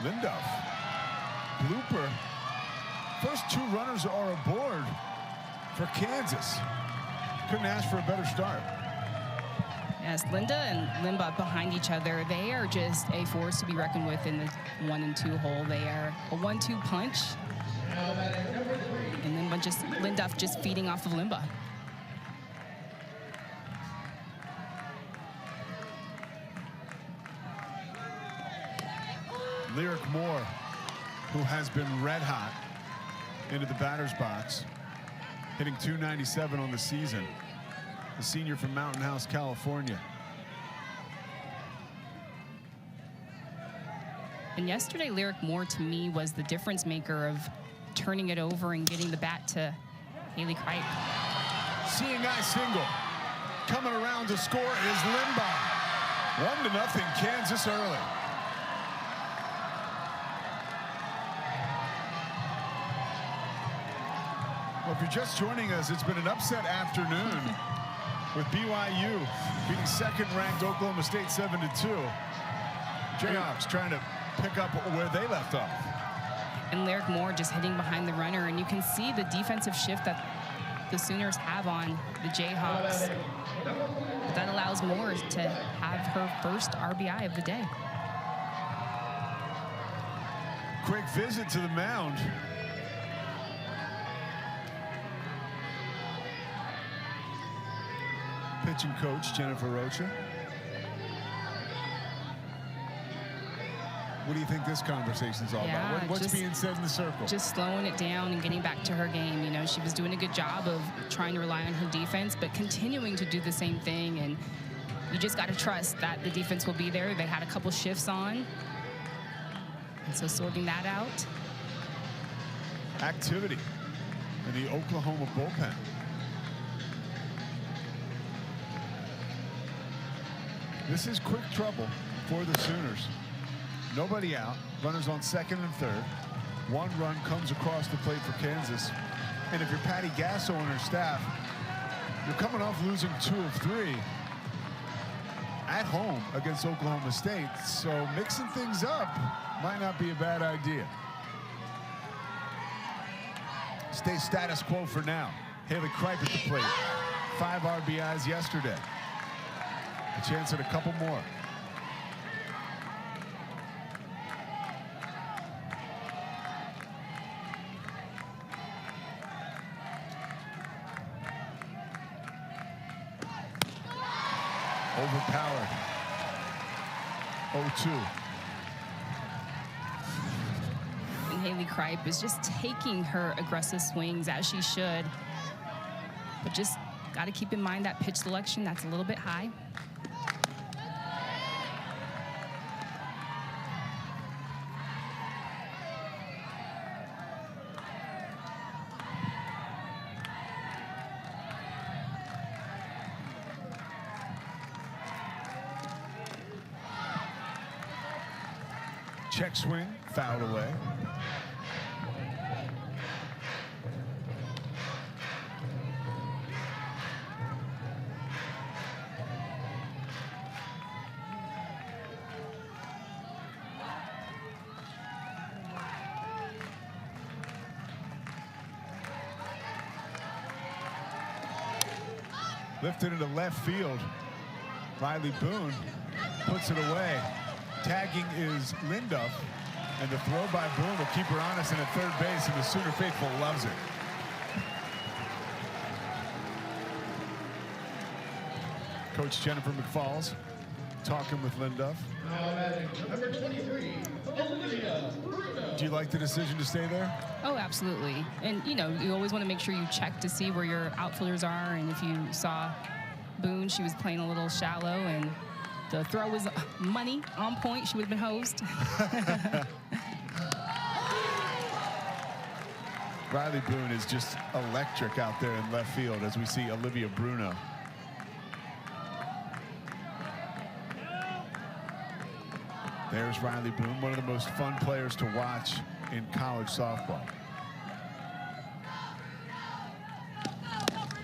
Limbaugh. Blooper. First 2 runners are aboard for Kansas. Couldn't ask for a better start. Yes, Linda and Limbaugh behind each other. They are just a force to be reckoned with in the 1 and 2 hole. They are a 1-2 punch. And then Limbaugh just feeding off of Limbaugh. Lyric Moore, who has been red hot into the batter's box, hitting .297 on the season. The senior from Mountain House, California. And yesterday, Lyric Moore, to me, was the difference maker of turning it over and getting the bat to Haley Kripe. Seeing eye single. Coming around to score is Limbaugh. 1-0 Kansas early. Well, if you're just joining us, it's been an upset afternoon with BYU beating second-ranked Oklahoma State 7-2. Jayhawks trying to pick up where they left off. And Lyric Moore just hitting behind the runner, and you can see the defensive shift that the Sooners have on the Jayhawks. But that allows Moore to have her first RBI of the day. Quick visit to the mound. Pitching coach Jennifer Rocha. What do you think this conversation's all about? What's being said in the circle? Just slowing it down and getting back to her game. You know, she was doing a good job of trying to rely on her defense, but continuing to do the same thing. And you just got to trust that the defense will be there. They had a couple shifts on. And so sorting that out. Activity in the Oklahoma bullpen. This is quick trouble for the Sooners. Nobody out. Runners on second and third. 1 run comes across the plate for Kansas. And if you're Patty Gasso and her staff, you're coming off losing 2 of 3 at home against Oklahoma State. So mixing things up might not be a bad idea. Stay status quo for now. Haley Kripe at the plate. 5 RBIs yesterday. A chance at a couple more. Overpowered. 0-2. And Haley Kripe is just taking her aggressive swings as she should. But just got to keep in mind that pitch selection, that's a little bit high. Check swing, fouled away. Lifted into left field. Riley Boone puts it away. Tagging is Limbaugh, and the throw by Boone will keep her honest and at third base, and the Sooner faithful loves it. Coach Jennifer McFalls talking with Limbaugh. Number 23, Do you like the decision to stay there? Oh, absolutely. And, you know, you always want to make sure you check to see where your outfielders are. And if you saw Boone, she was playing a little shallow, and the throw was money, on point. She would have been hosed. Riley Boone is just electric out there in left field as we see Olivia Bruno. There's Riley Boone, one of the most fun players to watch in college softball.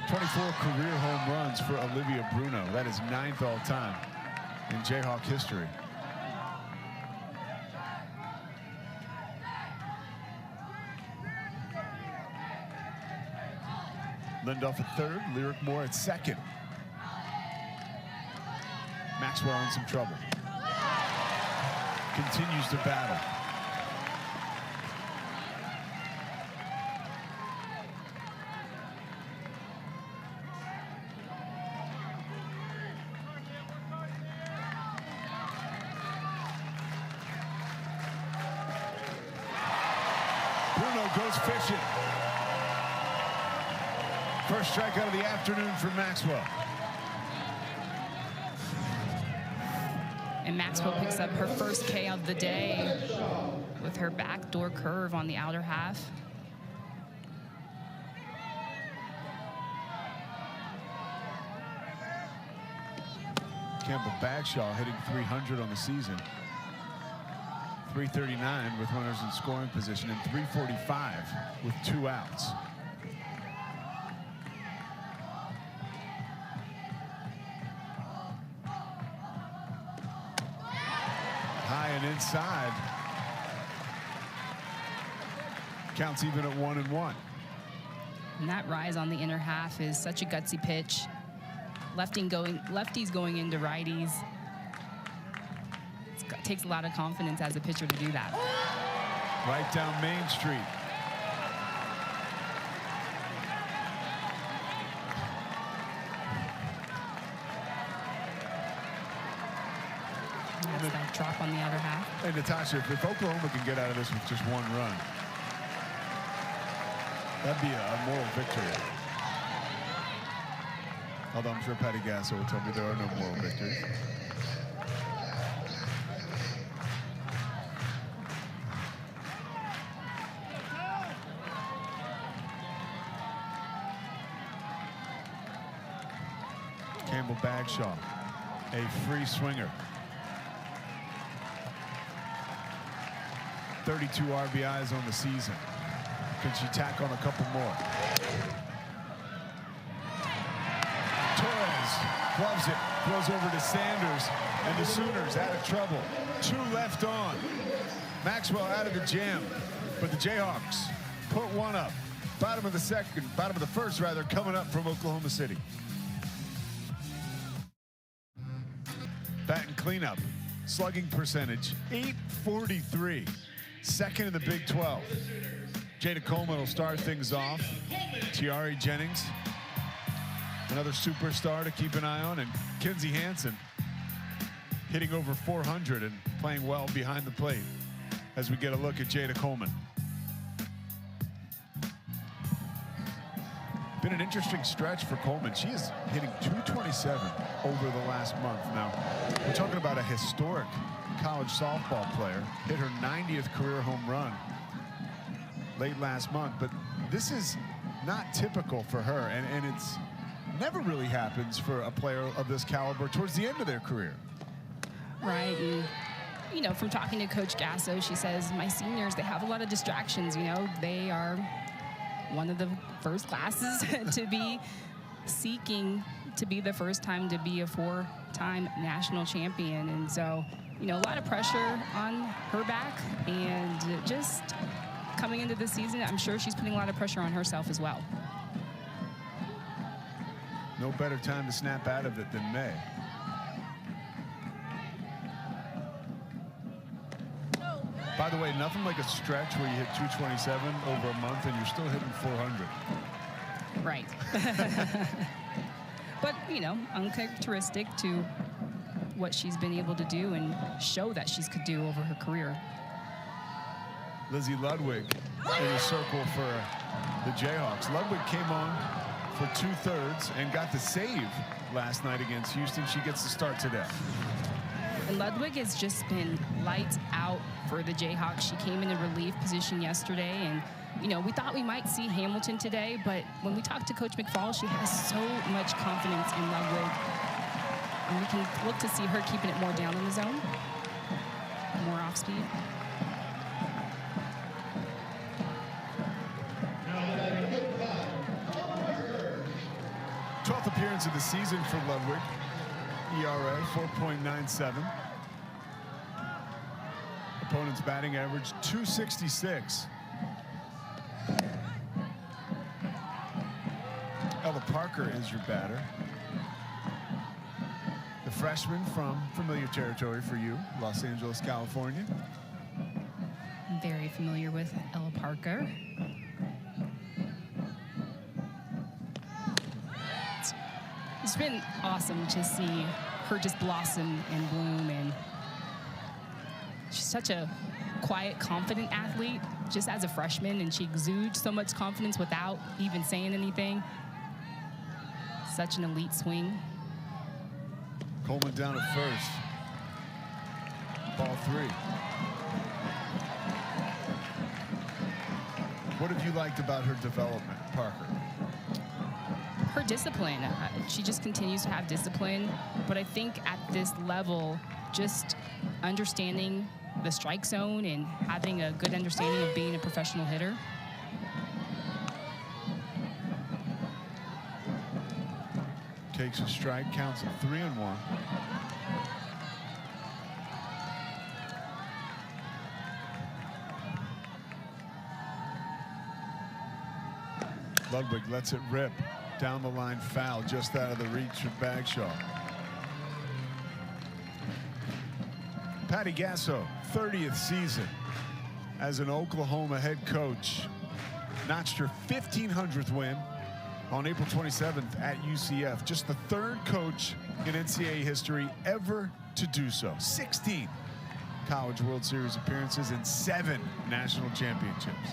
24 career home runs for Olivia Bruno. That is 9th all time in Jayhawk history. Lindoff at third, Lyric Moore at second. Maxwell in some trouble. Continues to battle. Bruno goes fishing. First strikeout of the afternoon for Maxwell. And Maxwell picks up her first K of the day with her backdoor curve on the outer half. Campbell Bagshaw hitting 300 on the season. 339 with runners in scoring position and 345 with 2 outs. High and inside. Counts even at 1-1. And that rise on the inner half is such a gutsy pitch. Lefties going into righties. It takes a lot of confidence as a pitcher to do that. Right down Main Street. That's that drop on the outer half. Hey, Natasha, if Oklahoma can get out of this with just 1 run, that'd be a moral victory. Although I'm sure Patty Gasso will tell me there are no moral victories. Campbell Bagshaw, a free swinger. 32 RBIs on the season. Can she tack on a couple more? Torres gloves it, throws over to Sanders, and the Sooners out of trouble. 2 left on. Maxwell out of the jam, but the Jayhawks put 1 up. Bottom of the first rather, coming up from Oklahoma City. Bat and cleanup, slugging percentage, .843. Second in the Big 12. Jada Coleman will start things off. Tiari Jennings, another superstar to keep an eye on, and Kinsey Hansen hitting over 400 and playing well behind the plate as we get a look at Jada Coleman. Been an interesting stretch for Coleman. She is hitting .227 over the last month. Now, we're talking about a historic college softball player. Hit her 90th career home run late last month, but this is not typical for her, and it's never really happens for a player of this caliber towards the end of their career. Right, and you know, from talking to Coach Gasso, she says, my seniors, they have a lot of distractions. You know, they are one of the first classes to be seeking to be the first time to be a 4-time national champion. And so, you know, a lot of pressure on her back, and just coming into the season, I'm sure she's putting a lot of pressure on herself as well. No better time to snap out of it than May. By the way, nothing like a stretch where you hit .227 over a month and you're still hitting 400. Right. But, you know, uncharacteristic to what she's been able to do and show that she's could do over her career. Lizzie Ludwig in a circle for the Jayhawks. Ludwig came on for 2/3 and got the save last night against Houston. She gets the start today. And Ludwig has just been lights out for the Jayhawks. She came in a relief position yesterday, and you know, we thought we might see Hamilton today, but when we talked to Coach McFall, she has so much confidence in Ludwig. And we can look to see her keeping it more down in the zone, more off speed. Twelfth appearance of the season for Ludwig. ERA 4.97. Opponent's batting average .266. Ella Parker is your batter. The freshman from familiar territory for you, Los Angeles, California. I'm very familiar with Ella Parker. It's been awesome to see her just blossom and bloom, and she's such a quiet, confident athlete just as a freshman, and she exudes so much confidence without even saying anything. Such an elite swing. Coleman down at first. Ball 3. What have you liked about her development, Parker? Her discipline. She just continues to have discipline, but I think at this level, just understanding the strike zone and having a good understanding of being a professional hitter. Takes a strike, counts at 3-1. Ludwig lets it rip. Down the line foul, just out of the reach of Bagshaw. Patty Gasso, 30th season as an Oklahoma head coach. Notched her 1,500th win on April 27th at UCF. Just the 3rd coach in NCAA history ever to do so. 16 College World Series appearances and 7 national championships.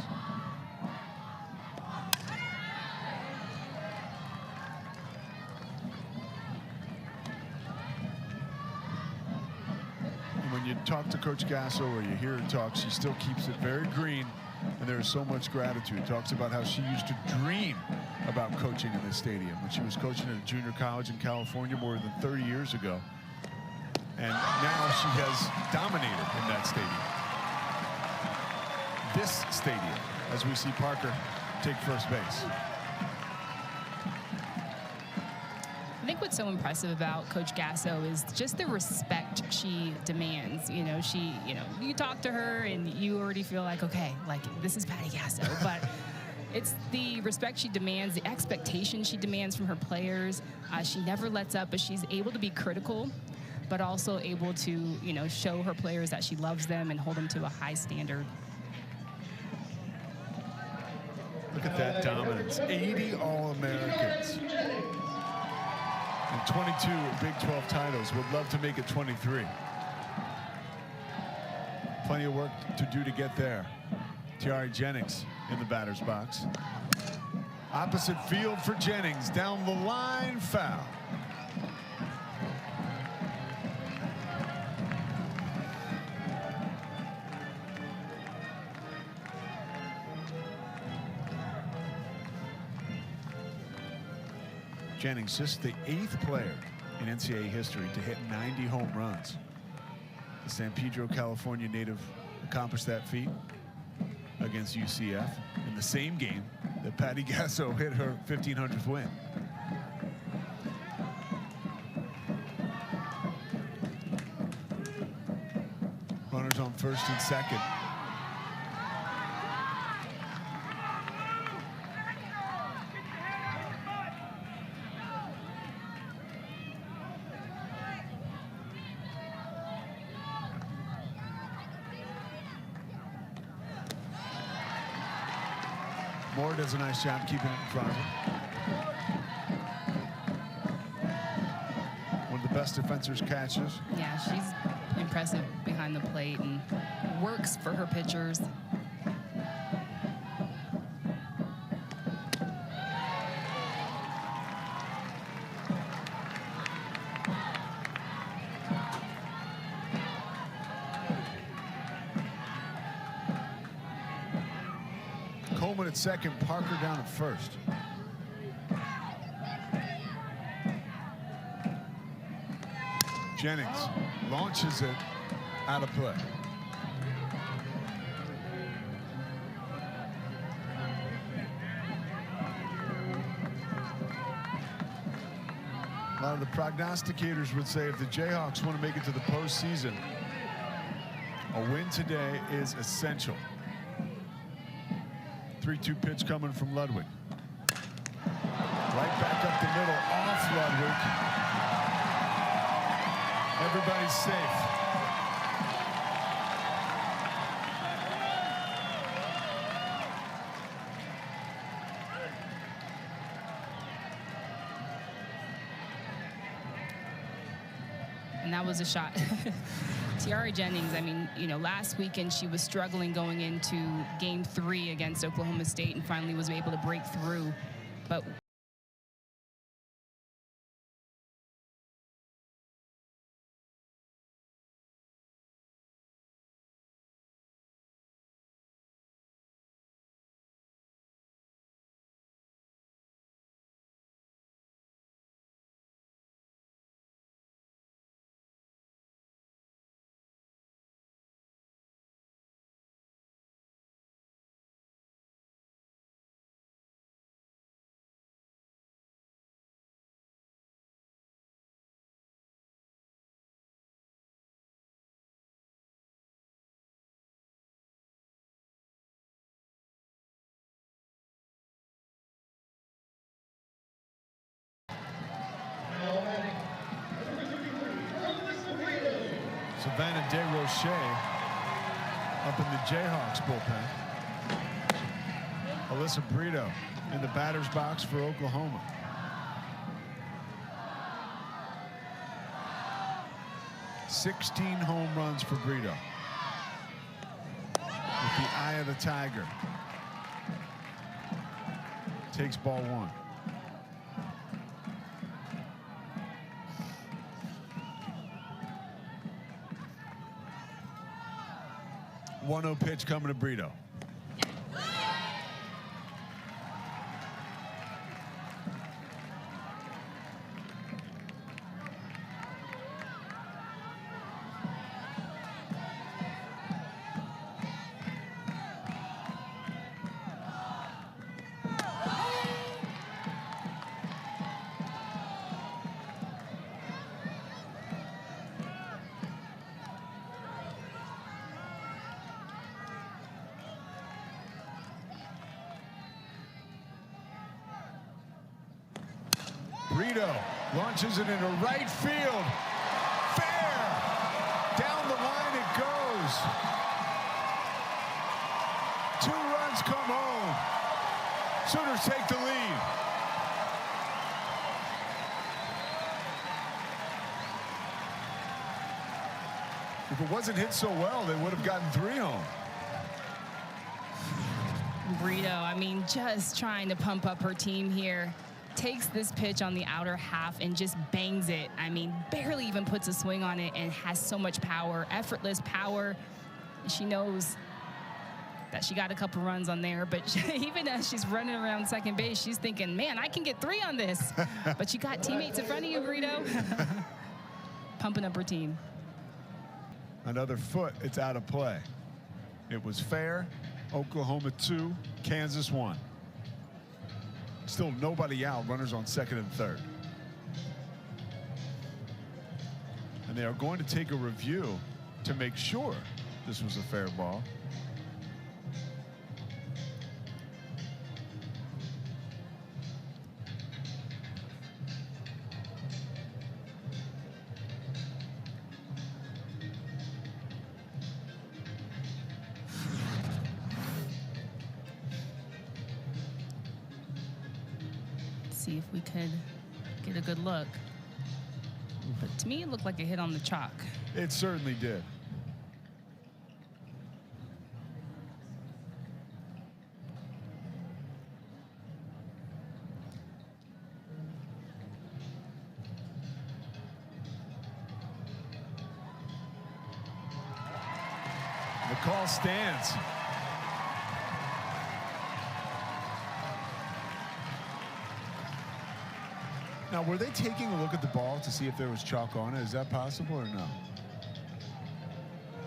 When you talk to Coach Gasso or you hear her talk, she still keeps it very green, and there is so much gratitude. Talks about how she used to dream about coaching in this stadium when she was coaching at a junior college in California more than 30 years ago. And now she has dominated in that stadium. This stadium, as we see Parker take first base. I think what's so impressive about Coach Gasso is just the respect she demands. You know, you talk to her and you already feel like, okay, like this is Patty Gasso, but it's the respect she demands, the expectation she demands from her players. She never lets up, but she's able to be critical, but also able to, you know, show her players that she loves them and hold them to a high standard. Look at that dominance. 80 All-Americans. And 22 Big 12 titles. Would love to make it 23. Plenty of work to do to get there. Tiari Jennings in the batter's box. Opposite field for Jennings. Down the line, foul. Jennings, just the 8th player in NCAA history to hit 90 home runs. The San Pedro, California native accomplished that feat against UCF in the same game that Patty Gasso hit her 1,500th win. Runners on first and second. Moore does a nice job keeping it in front of him. One of the best defensive catches. Yeah, she's impressive behind the plate and works for her pitchers. Coleman at second, Parker down at first. Jennings launches it out of play. A lot of the prognosticators would say if the Jayhawks want to make it to the postseason, a win today is essential. 3-2 pitch coming from Ludwig. Right back up the middle, off Ludwig. Everybody's safe. And that was a shot. Tiara Jennings, I mean, you know, last weekend she was struggling going into game 3 against Oklahoma State and finally was able to break through. But Savannah DeRoche up in the Jayhawks bullpen. Alyssa Brito in the batter's box for Oklahoma. "16 home runs for Brito. With the eye of the tiger. Takes ball 1. One-0 pitch coming to Brito. Brito launches it into right field. Fair. Down the line it goes. 2 runs come home. Sooners take the lead. If it wasn't hit so well, they would have gotten 3 home. Brito, I mean, just trying to pump up her team here. Takes this pitch on the outer half and just bangs it. I mean, barely even puts a swing on it and has so much power, effortless power. She knows that she got a couple runs on there, but even as she's running around second base, she's thinking, man, I can get 3 on this. But you got teammates in front of you, Brito. Pumping up her team. Another foot, it's out of play. It was fair. Oklahoma 2, Kansas 1. Still nobody out, runners on second and third. And they are going to take a review to make sure this was a fair ball. See if we could get a good look. But to me, it looked like a hit on the chalk. It certainly did. The call stands. Now, were they taking a look at the ball to see if there was chalk on it? Is that possible or no?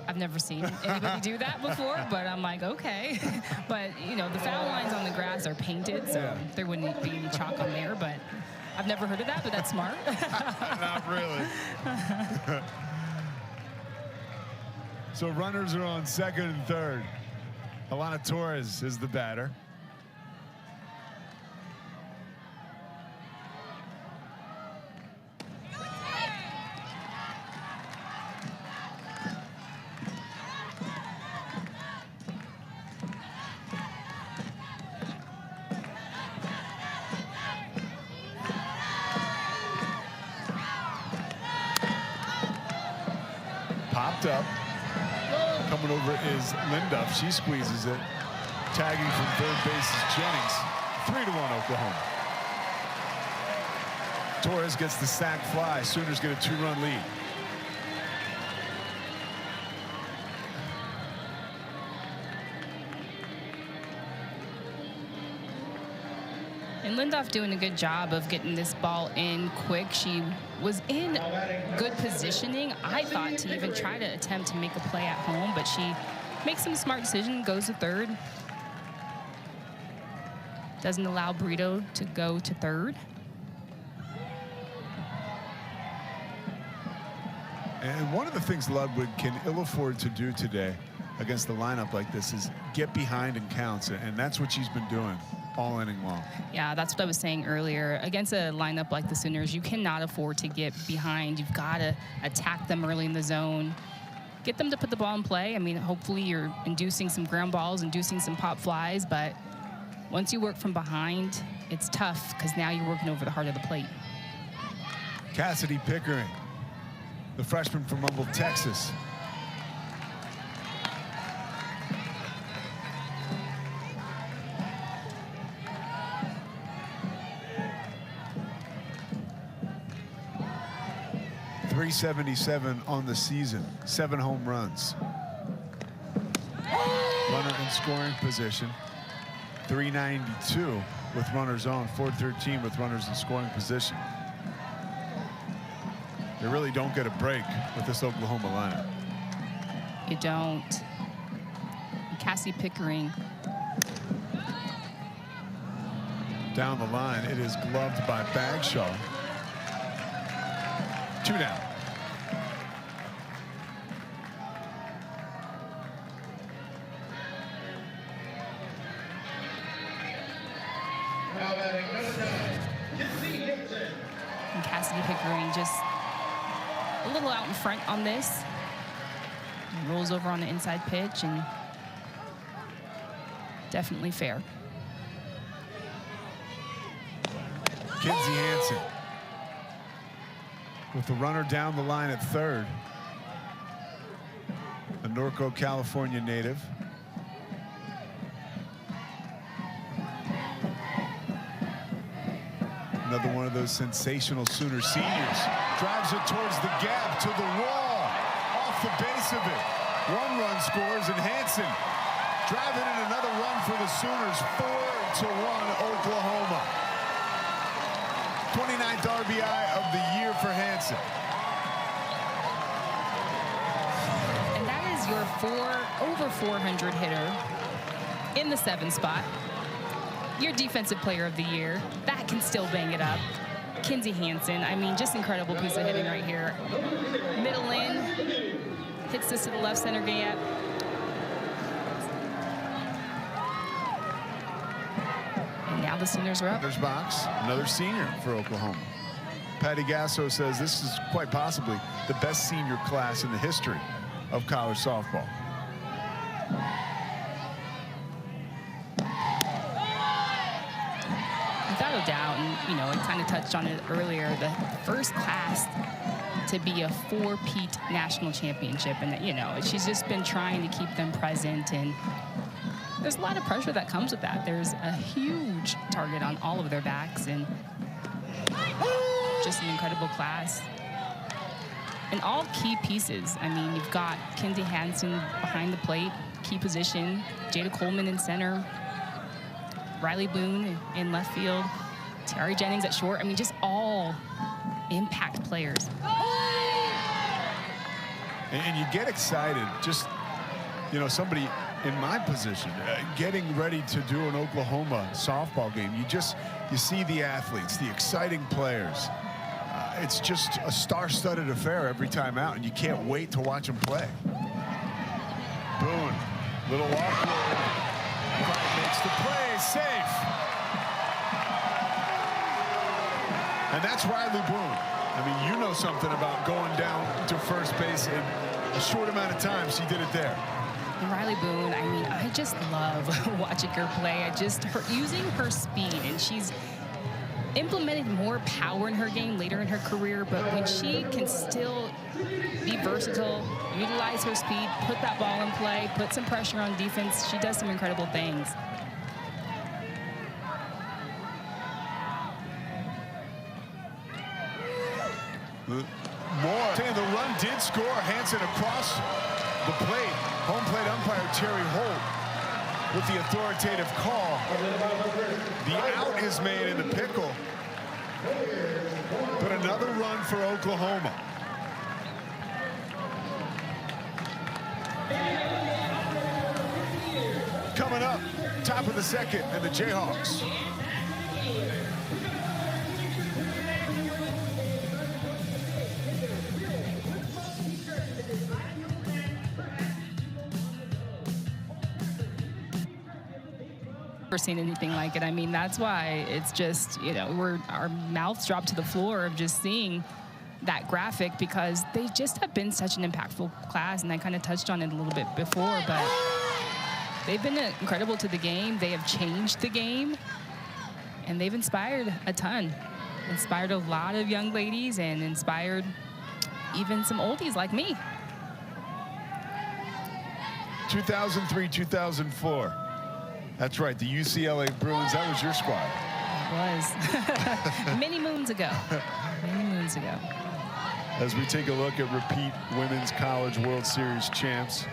I've never seen anybody do that before, but I'm like, okay. But, you know, the foul lines on the grass are painted, so yeah, there wouldn't be any chalk on there, but I've never heard of that, but that's smart. Not really. So runners are on second and third. Alana Torres is the batter. Coming over is Limbaugh. She squeezes it. Tagging from third base is Jennings. 3-1 Oklahoma. Torres gets the sac fly. Sooners get a 2-run lead. And Limbaugh doing a good job of getting this ball in quick. She was in good positioning, I thought, to even try to attempt to make a play at home, but she makes some smart decision, goes to third. Doesn't allow Brito to go to third. And one of the things Ludwig can ill afford to do today against a lineup like this is get behind and counts, and that's what she's been doing all inning long. Yeah, that's what I was saying earlier. Against a lineup like the Sooners, you cannot afford to get behind. You've got to attack them early in the zone. Get them to put the ball in play. I mean, hopefully you're inducing some ground balls, inducing some pop flies, but once you work from behind, it's tough because now you're working over the heart of the plate. Cassidy Pickering, the freshman from Humboldt, Texas. .377 on the season, 7 home runs. Runner in scoring position, .392 with runners on, .413 with runners in scoring position. They really don't get a break with this Oklahoma lineup. You don't. Cassie Pickering. Down the line, it is gloved by Bagshaw. 2 down. Now batting number 9, Hansen. And Cassidy Pickering just a little out in front on this. Rolls over on the inside pitch, and definitely fair. Kinsey Hansen with the runner down the line at third. A Norco, California native. Another one of those sensational Sooner seniors. Drives it towards the gap, to the wall, off the base of it. 1 run scores, and Hansen driving in another run for the Sooners. 4-1 Oklahoma. 29th RBI of the year for Hansen. And that is your over 400 hitter in the 7 spot. Your defensive player of the year. That can still bang it up. Kinsey Hansen, I mean, just incredible piece of hitting right here. Middle in, hits this to the left center gap. And now the Sooners are up. There's box, another senior for Oklahoma. Patty Gasso says this is quite possibly the best senior class in the history of college softball. Without a doubt, and you know, I kind of touched on it earlier, the first class to be a 4-peat national championship, and you know, she's just been trying to keep them present, and there's a lot of pressure that comes with that. There's a huge target on all of their backs, and just an incredible class. And all key pieces. I mean, you've got Kinsey Hansen behind the plate, key position, Jada Coleman in center, Riley Boone in left field, Terry Jennings at short. I mean, just all impact players. And you get excited, just, you know, somebody in my position, getting ready to do an Oklahoma softball game. You see the athletes, the exciting players. It's just a star-studded affair every time out, and you can't wait to watch them play. Boone, little awkward. Clark makes the play, safe. And that's Riley Boone. I mean, you know something about going down to first base in a short amount of time. She did it there. And Riley Boone, I mean, I just love watching her play. Using her speed, and she's implemented more power in her game later in her career, but when she can still be versatile, utilize her speed, put that ball in play, put some pressure on defense. She does some incredible things. More. Saying the run did score. Hansen across the plate. Home plate umpire Terry Holt with the authoritative call. The out is made in the pickle. But another run for Oklahoma. Coming up, top of the second, and the Jayhawks. Seen anything like it. I mean, that's why it's just, you know, our mouths drop to the floor of just seeing that graphic, because they just have been such an impactful class, and I kind of touched on it a little bit before, but they've been incredible to the game. They have changed the game, and they've inspired a ton. Inspired a lot of young ladies, and inspired even some oldies like me. 2003, 2004. That's right, the UCLA Bruins, that was your squad. It was. Many moons ago. Many moons ago. As we take a look at repeat Women's College World Series champs.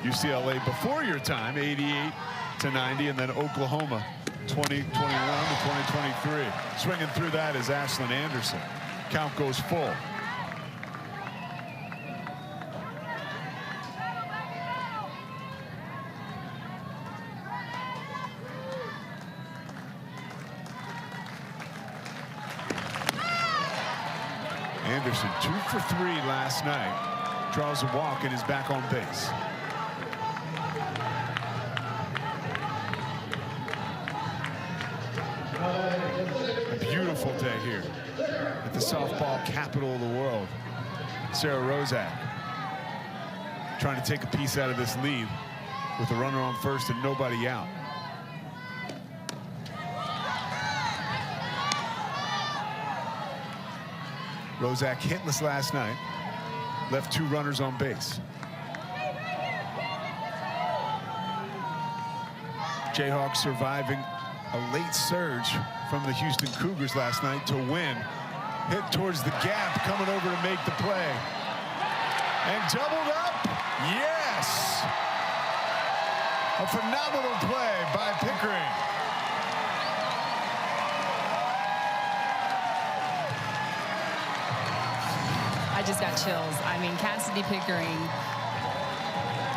UCLA before your time, 88-90, and then Oklahoma, 2021 to 2023. Swinging through that is Ashlyn Anderson. Count goes full. Anderson 2 for 3 last night. Draws a walk and is back on base. A beautiful day here at the softball capital of the world. Sarah Rozak trying to take a piece out of this lead with a runner on first and nobody out. Rozak hitless last night, left 2 runners on base. Jayhawks surviving a late surge from the Houston Cougars last night to win. Hit towards the gap, coming over to make the play. And doubled up, yes! A phenomenal play by Pickering. I just got chills. I mean, Cassidy Pickering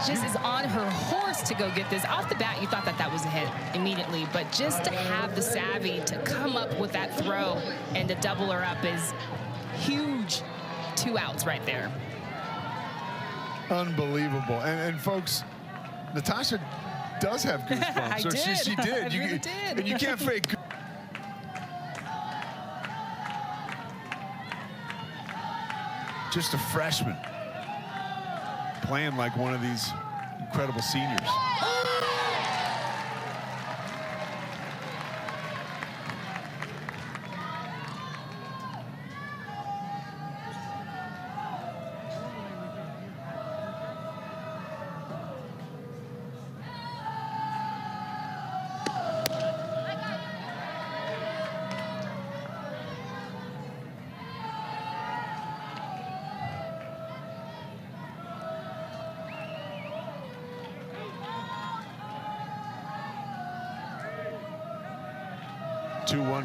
just is on her horse to go get this. Off the bat, you thought that that was a hit immediately, but just to have the savvy to come up with that throw and to double her up is huge. 2 outs right there. Unbelievable. And folks, Natasha does have goosebumps. I So did. She did. I really did. And you can't fake. Just a freshman playing like one of these incredible seniors.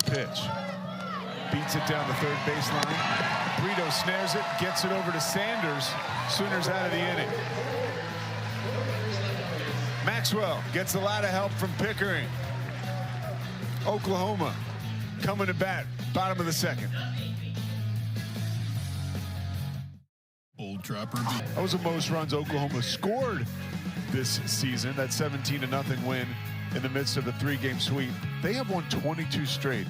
Pitch. Beats it down the third baseline. Brito snares it, gets it over to Sanders. Sooners out of the inning. Maxwell gets a lot of help from Pickering. Oklahoma coming to bat, bottom of the second. Old Trapper. That was the most runs Oklahoma scored this season. That 17-0 win in the midst of a 3-game sweep. They have won 22 straight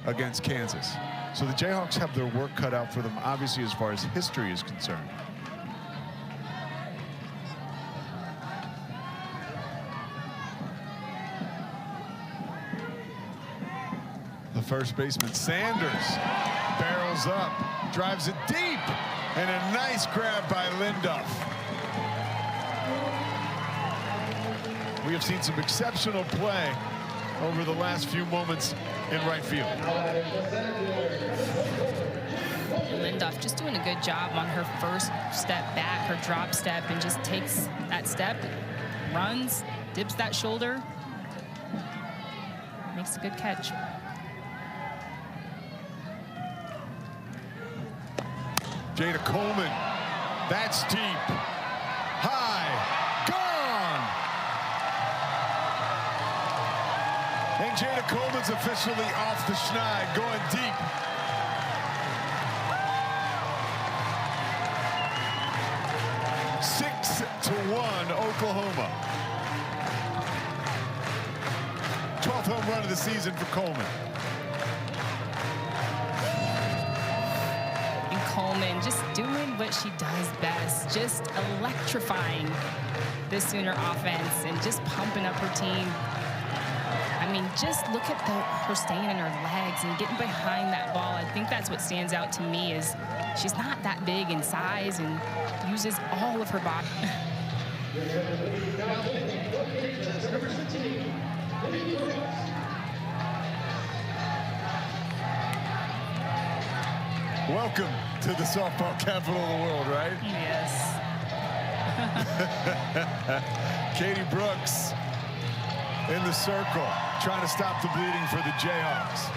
against Kansas. So the Jayhawks have their work cut out for them, obviously, as far as history is concerned. The first baseman, Sanders, barrels up, drives it deep, and a nice grab by Limbaugh. We have seen some exceptional play over the last few moments in right field. Limbaugh just doing a good job on her first step back, her drop step, and just takes that step, runs, dips that shoulder, makes a good catch. Jada Coleman, that's deep, high, gone. And Jada Coleman's officially off the schneid, going deep. Six to 1, Oklahoma. 12th home run of the season for Coleman. And Coleman just doing what she does best, just electrifying the Sooner offense and just pumping up her team. I mean, just look at her staying in her legs and getting behind that ball. I think that's what stands out to me is she's not that big in size and uses all of her body. Welcome to the softball capital of the world, right? Yes. Katie Brooks in the circle, trying to stop the bleeding for the Jayhawks.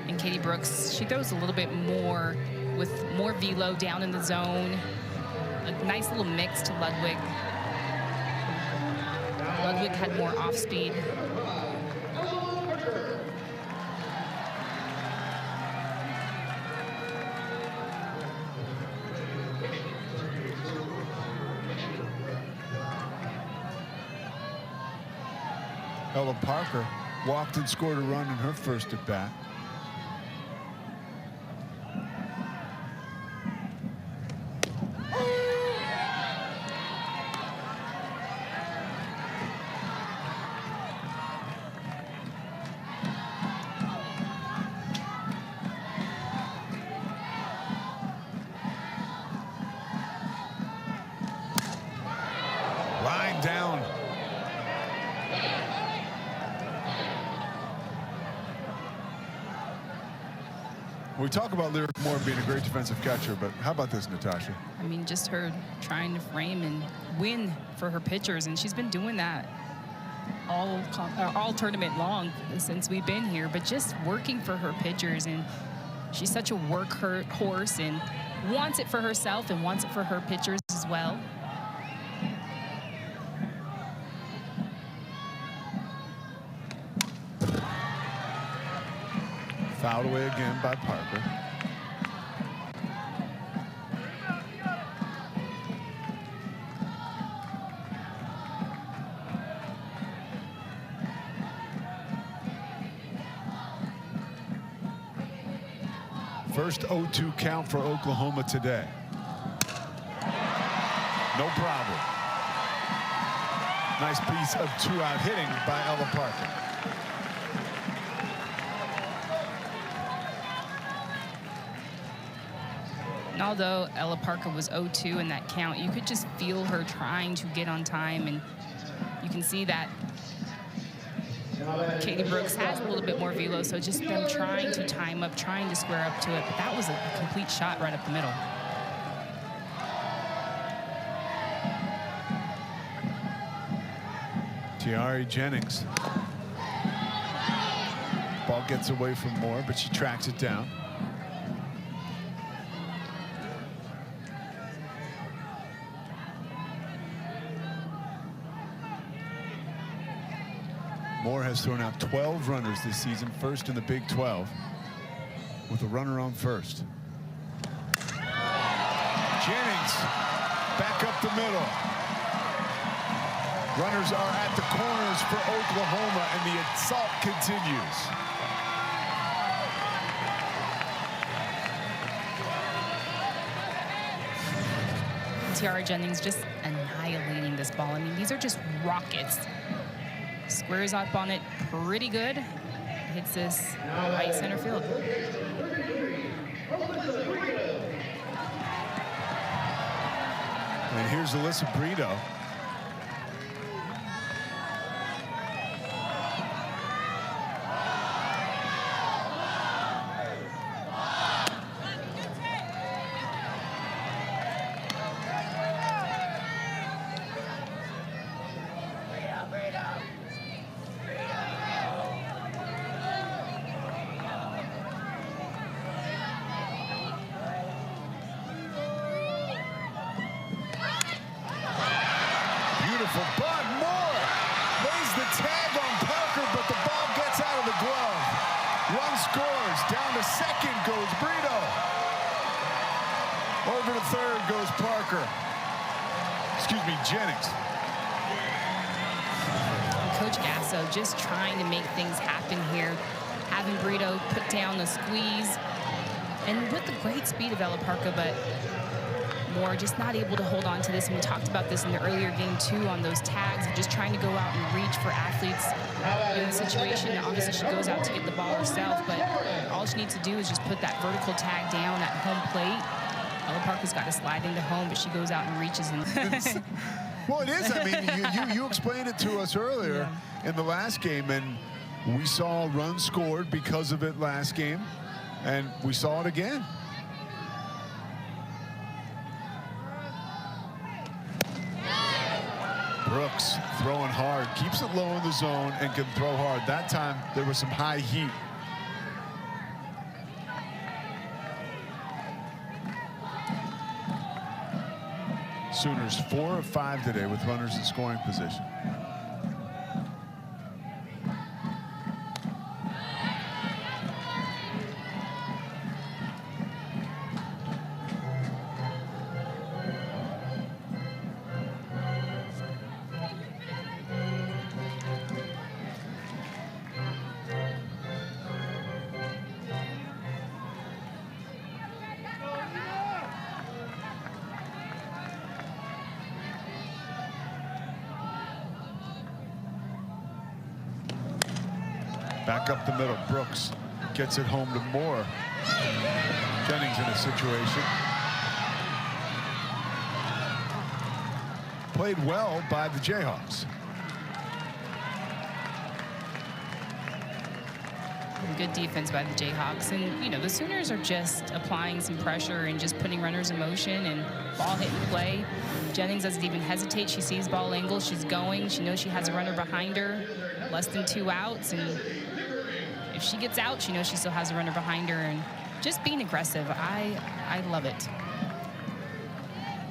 And Katie Brooks, she throws a little bit more with more velo down in the zone. A nice little mix to Ludwig. Ludwig had more off speed. Ella Parker walked and scored a run in her first at bat. Line down. We talk about Lyric Moore being a great defensive catcher, but how about this, Natasha? I mean, just her trying to frame and win for her pitchers, and she's been doing that all tournament long since we've been here, but just working for her pitchers, and she's such a workhorse and wants it for herself and wants it for her pitchers as well. Fouled away again by Parker. First 0-2 count for Oklahoma today. No problem. Nice piece of two-out hitting by Ella Parker. And although Ella Parker was 0-2 in that count, you could just feel her trying to get on time, and you can see that Katie Brooks has a little bit more velo, so just them trying to time up, trying to square up to it, but that was a complete shot right up the middle. Tiari Jennings. Ball gets away from Moore, but she tracks it down. Moore has thrown out 12 runners this season, first in the Big 12, with a runner on first. Jennings back up the middle. Runners are at the corners for Oklahoma, and the assault continues. Tiara Jennings just annihilating this ball. I mean, these are just rockets. Squares up on it pretty good. hits this right center field. And here's Alyssa Brito. But Moore lays the tag on Parker, but the ball gets out of the glove. Run scores. Down to second goes Brito. Over to third goes Parker. Excuse me, Jennings. Coach Gasso just trying to make things happen here, having Brito put down the squeeze, and with the great speed of Ella Parker, but Moore just not able to hold on to this. And we talked about this in the earlier game too, on those tags of just trying to go out and reach for athletes in the situation. Obviously she goes out to get the ball herself, but all she needs to do is just put that vertical tag down at home plate. Ella Parker's got to slide into home, but she goes out and reaches in. Well, it is. I mean, you explained it to us earlier in the last game, and we saw a run scored because of it last game, and we saw it again. Brooks throwing hard, keeps it low in the zone and can throw hard. That time there was some high heat. Sooners 4 of 5 today with runners in scoring position. Back up the middle, Brooks gets it home to Moore. Jennings in a situation. Played well by the Jayhawks. Good defense by the Jayhawks, and you know the Sooners are just applying some pressure and just putting runners in motion and ball hit and play. Jennings doesn't even hesitate. She sees ball angle, she's going, she knows she has a runner behind her, less than 2 outs, and if she gets out, she knows she still has a runner behind her, and just being aggressive. I love it.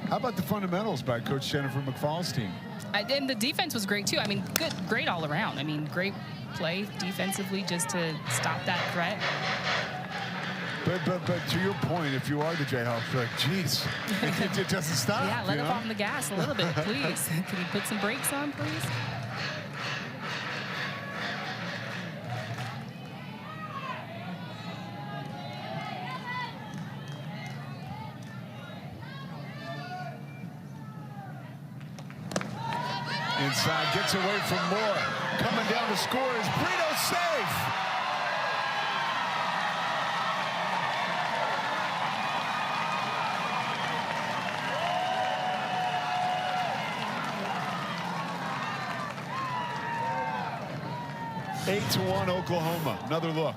How about the fundamentals by Coach Jennifer McFall's team? And the defense was great too. I mean, great all around. I mean, great play defensively just to stop that threat. But to your point, if you are the Jayhawks, you're like, geez, it doesn't stop. Yeah, let up on the gas a little bit, please. Can you put some brakes on, please? Inside, gets away from Moore. Coming down to score is Brito, safe. Eight to 1 Oklahoma. Another look.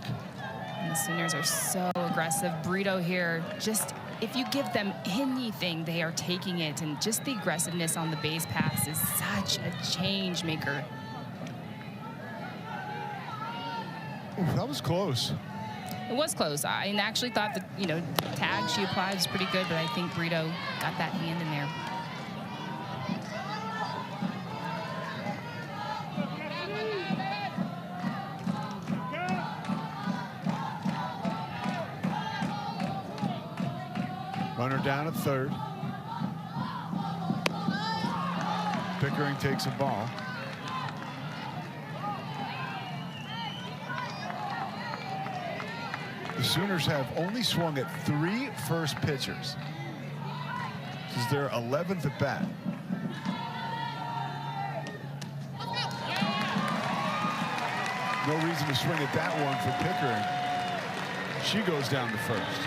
And the Sooners are so aggressive. Brito here, just if you give them anything, they are taking it. And just the aggressiveness on the base pass is such a change maker. Ooh, that was close. It was close. I actually thought that, you know, the tag she applied was pretty good, but I think Brito got that hand in there. Runner down at third. Pickering takes a ball. The Sooners have only swung at 3 first pitchers. This is their 11th at bat. No reason to swing at that one for Pickering. She goes down to first.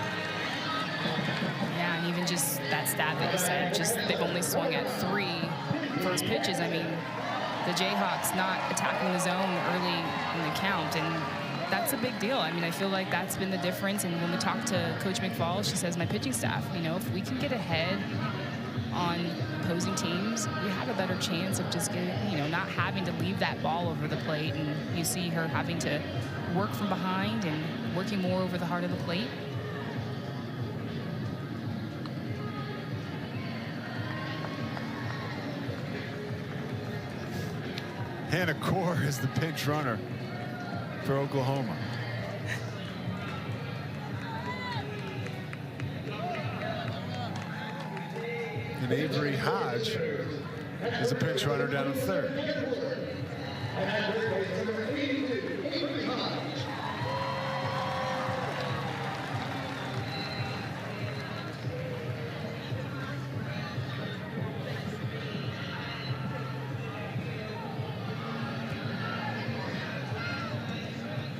Yeah, and even just that stat that you said, just they've only swung at 3 first pitches. I mean, the Jayhawks not attacking the zone early in the count, and that's a big deal. I mean, I feel like that's been the difference. And when we talk to Coach McFall, she says, my pitching staff, you know, if we can get ahead on opposing teams, we have a better chance of just getting, you know, not having to leave that ball over the plate. And you see her having to work from behind and working more over the heart of the plate. Hannah Core is the pinch runner for Oklahoma. And Avery Hodge is a pinch runner down in third.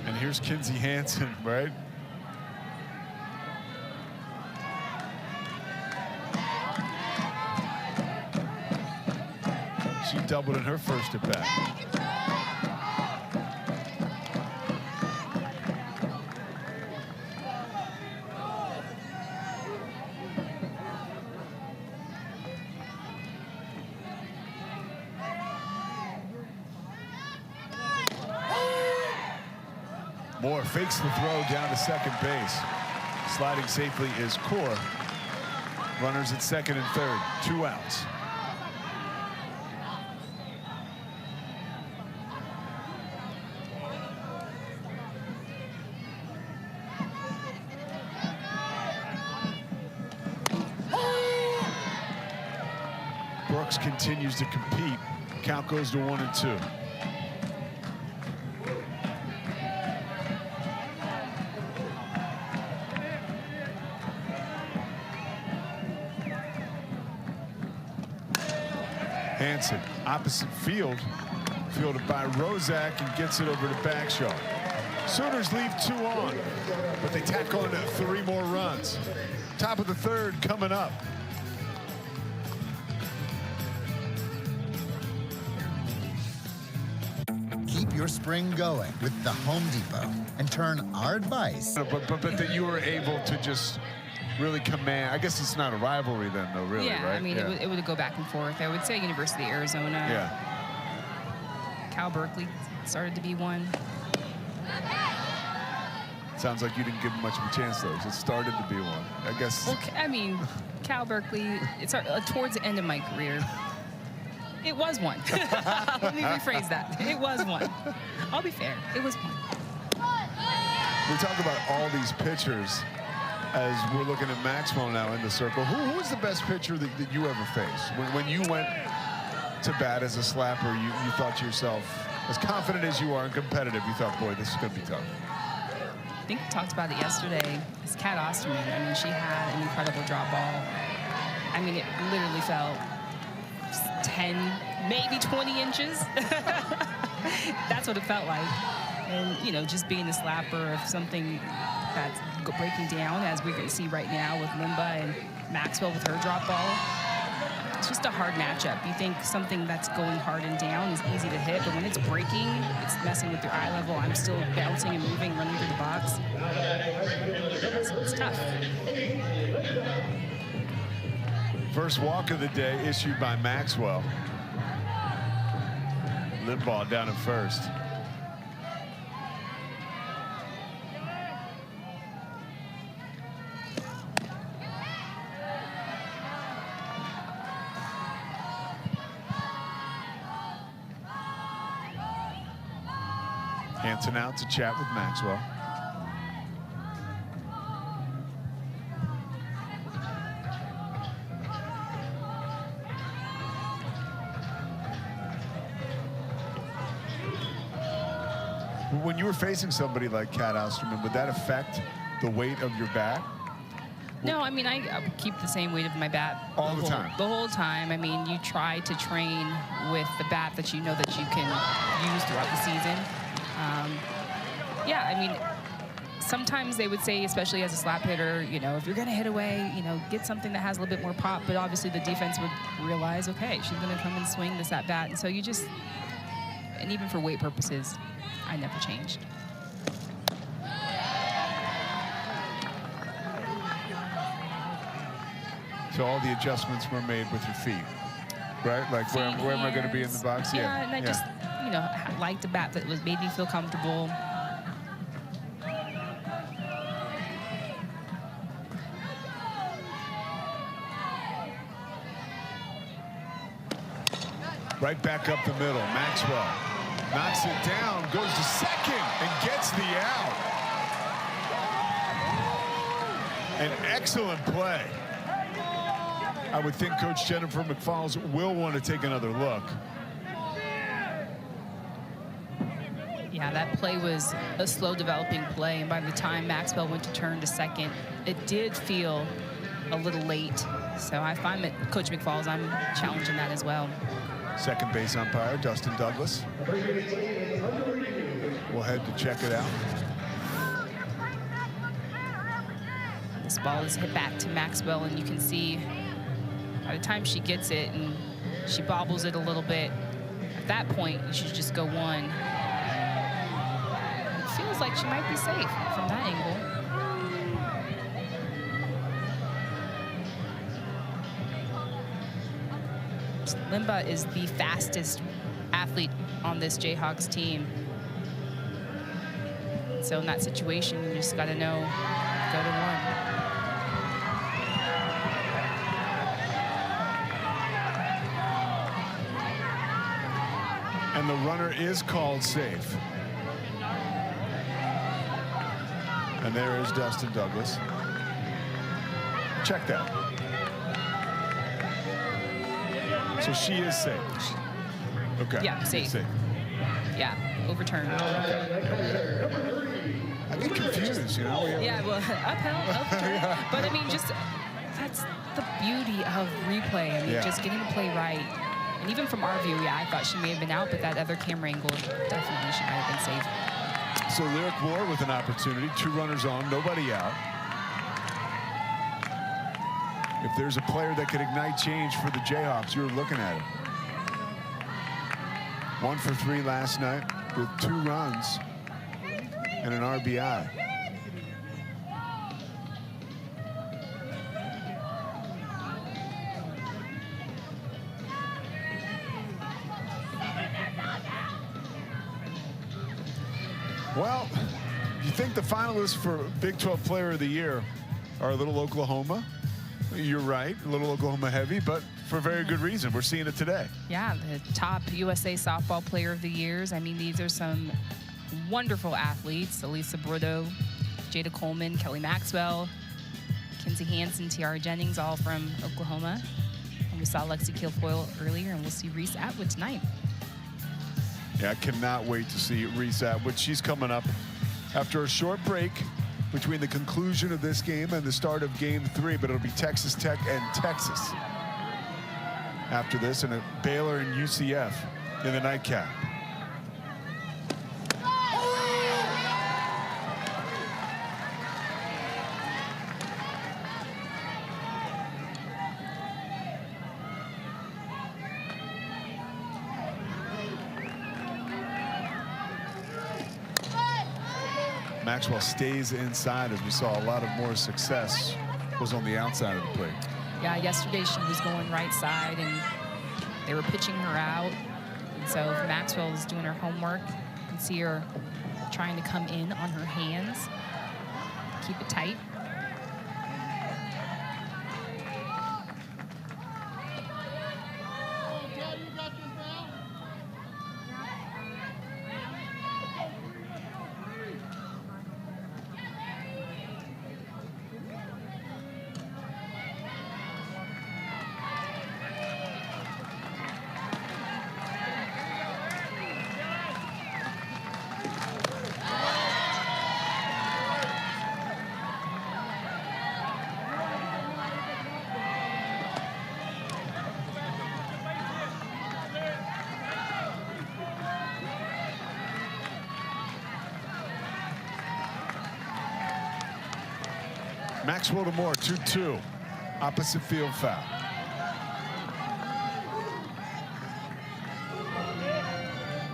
And here's Kinsey Hansen, right? She doubled in her first at bat. Moore fakes the throw down to second base. Sliding safely is Core. Runners at second and third, 2 outs. Brooks continues to compete. Count goes to 1-2. Hansen, opposite field, fielded by Rozak, and gets it over to Bagshaw. Sooners leave 2 on, but they tack on 3 more runs. Top of the third coming up. Keep your spring going with the Home Depot and turn our advice. But that you were able to just really command. I guess it's not a rivalry then, though, really, yeah, right? I mean, it would go back and forth. I would say University of Arizona. Yeah. Cal Berkeley started to be one. Sounds like you didn't give him much of a chance, though. It started to be one. I guess. Well, I mean, Cal Berkeley, it's towards the end of my career. It was one. Let me rephrase that. It was one. I'll be fair. It was one. We talk about all these pitchers as we're looking at Maxwell now in the circle. Who's the best pitcher that you ever faced? When you went to bat as a slapper, you thought to yourself, as confident as you are and competitive, you thought, boy, this is going to be tough. I think we talked about it yesterday. It's Kat Osterman. I mean, she had an incredible drop ball. I mean, it literally fell 10, maybe 20 inches. That's what it felt like. And, you know, just being the slapper of something that's breaking down, as we're going to see right now with Limbaugh and Maxwell with her drop ball. It's just a hard matchup. You think something that's going hard and down is easy to hit, but when it's breaking, it's messing with your eye level. I'm still bouncing and moving, running through the box. It's tough. First walk of the day issued by Maxwell. Limbaugh down at first. Hansen out to chat with Maxwell. When you were facing somebody like Kat Osterman, would that affect the weight of your bat? No, I mean, I keep the same weight of my bat all the time. The whole time. I mean, you try to train with the bat that you know that you can use throughout the season. Yeah, I mean, sometimes they would say, especially as a slap hitter, you know, if you're going to hit away, you know, get something that has a little bit more pop. But obviously the defense would realize, okay, she's going to come and swing this at bat. And so you just, and even for weight purposes, I never changed. So all the adjustments were made with your feet, right? Like where am I going to be in the box? Yeah, and I just, you know, liked a bat that made me feel comfortable. Right back up the middle. Maxwell knocks it down, goes to second, and gets the out. An excellent play. I would think Coach Jennifer McFalls will want to take another look. Yeah, that play was a slow developing play, and by the time Maxwell went to turn to second, it did feel a little late. So I find that Coach McFalls, I'm challenging that as well. Second base umpire, Dustin Douglas. We'll head to check it out. This ball is hit back to Maxwell, and you can see by the time she gets it and she bobbles it a little bit, at that point, you should just go one. It feels like she might be safe from that angle. Limbaugh is the fastest athlete on this Jayhawks team. So in that situation, you just got to know, go to one. And the runner is called safe. And there is Dustin Douglas. Check that. So she is safe. Okay. Yeah, safe. Yeah, overturned. I get confused, you know? Yeah, well, uphill. Yeah. But I mean, just that's the beauty of replay. I mean, just getting the play right. And even from our view, yeah, I thought she may have been out, but that other camera angle, definitely she might have been safe. So Lyric Moore with an opportunity, 2 runners on, nobody out. If there's a player that could ignite change for the Jayhawks, you're looking at it. 1 for 3 last night with 2 runs and an RBI. Well, you think the finalists for Big 12 Player of the Year are a little Oklahoma? You're right, a little Oklahoma heavy, but for very good reason. We're seeing it today. Yeah, the top USA Softball Player of the Years. I mean, these are some wonderful athletes. Elisa Brito, Jada Coleman, Kelly Maxwell, Kinsey Hansen, Tiara Jennings, all from Oklahoma. And we saw Lexi Kilfoyle earlier, and we'll see Reese Atwood tonight. Yeah, I cannot wait to see Reese Atwood. She's coming up after a short break between the conclusion of this game and the start of Game 3, but it'll be Texas Tech and Texas after this, and Baylor and UCF in the nightcap. Maxwell stays inside, as we saw a lot of more success was on the outside of the plate. Yeah, yesterday she was going right side, and they were pitching her out. And so if Maxwell is doing her homework, you can see her trying to come in on her hands, keep it tight. Maxwell to Moore, 2-2. Opposite field foul.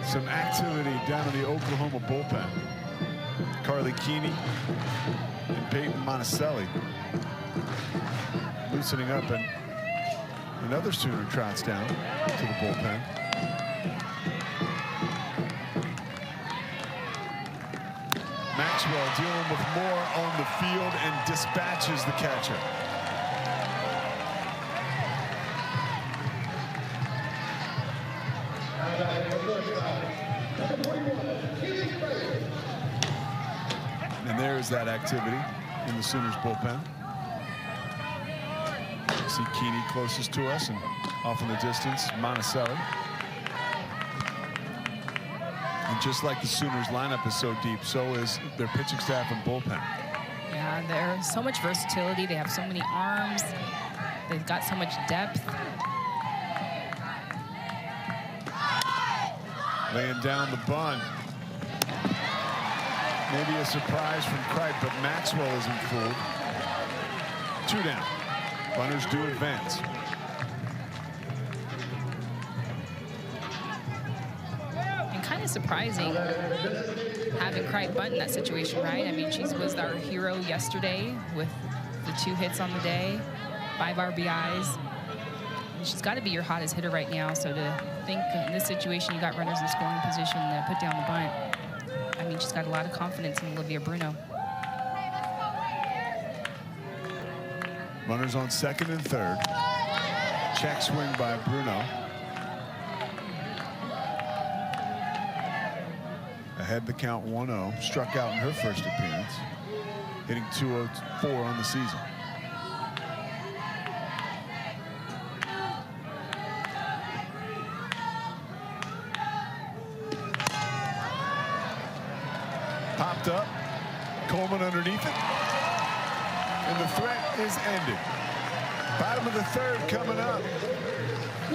Some activity down in the Oklahoma bullpen. Carly Keeney and Peyton Monoselli loosening up, and another Sooner trots down to the bullpen. Maxwell dealing with Moore on the field and dispatches the catcher. And there's that activity in the Sooners bullpen. See Keeney closest to us, and off in the distance, Monoselli. And just like the Sooners lineup is so deep, so is their pitching staff and bullpen. Yeah, there's so much versatility. They have so many arms. They've got so much depth. Laying down the bunt. Maybe a surprise from Cripe, but Maxwell isn't fooled. 2 down. Runners do advance. And kind of surprising having Cripe bunt in that situation, right? I mean, she was our hero yesterday with the 2 hits on the day, 5 RBIs. And she's got to be your hottest hitter right now. So to think in this situation, you got runners in scoring position to put down the bunt. I mean, she's got a lot of confidence in Olivia Bruno. Runners on second and third. Check swing by Bruno. Ahead the count 1-0. Struck out in her first appearance. Hitting .204 on the season. Popped up. Coleman underneath it. And the threat is ended. Bottom of the third coming up.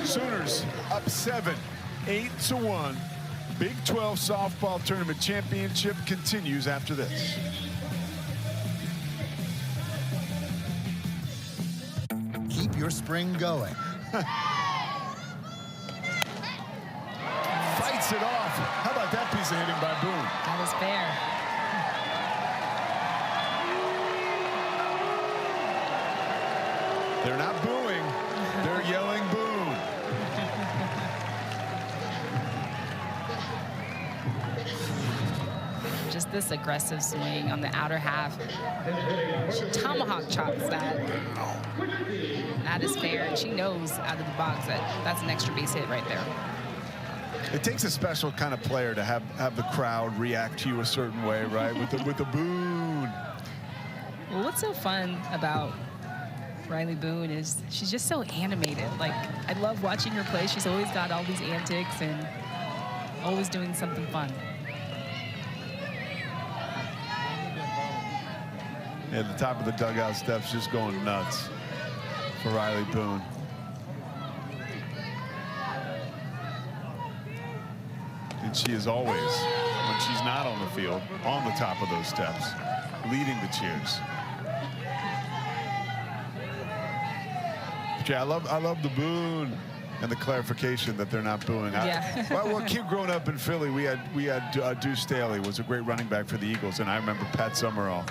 Sooners up 7, 8-1. Big 12 softball tournament championship continues after this. Keep your spring going. Fights it off. How about that piece of hitting by Boone? That is fair. They're not booing. They're yelling Boone. Just this aggressive swing on the outer half. She tomahawk chops that. That is fair. And she knows out of the box that that's an extra base hit right there. It takes a special kind of player to have the crowd react to you a certain way, right? With the Boone. Well, what's so fun about Riley Boone is she's just so animated. Like, I love watching her play. She's always got all these antics and always doing something fun. At the top of the dugout steps, just going nuts for Riley Boone. And she is always, when she's not on the field, on the top of those steps, leading the cheers. Yeah, I love the Boone and the clarification that they're not booing. Yeah. Well, kid growing up in Philly, we had Deuce Staley was a great running back for the Eagles, and I remember Pat Summerall.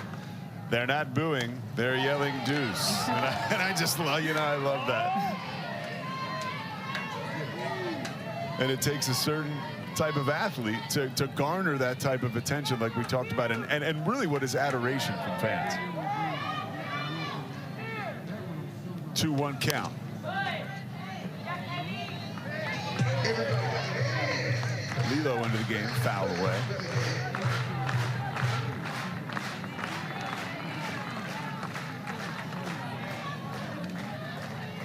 They're not booing, they're yelling Deuce, and I just love, I love that. And it takes a certain type of athlete to garner that type of attention, like we talked about, and really what is adoration from fans. 2-1 count. Lilo into the game, foul away.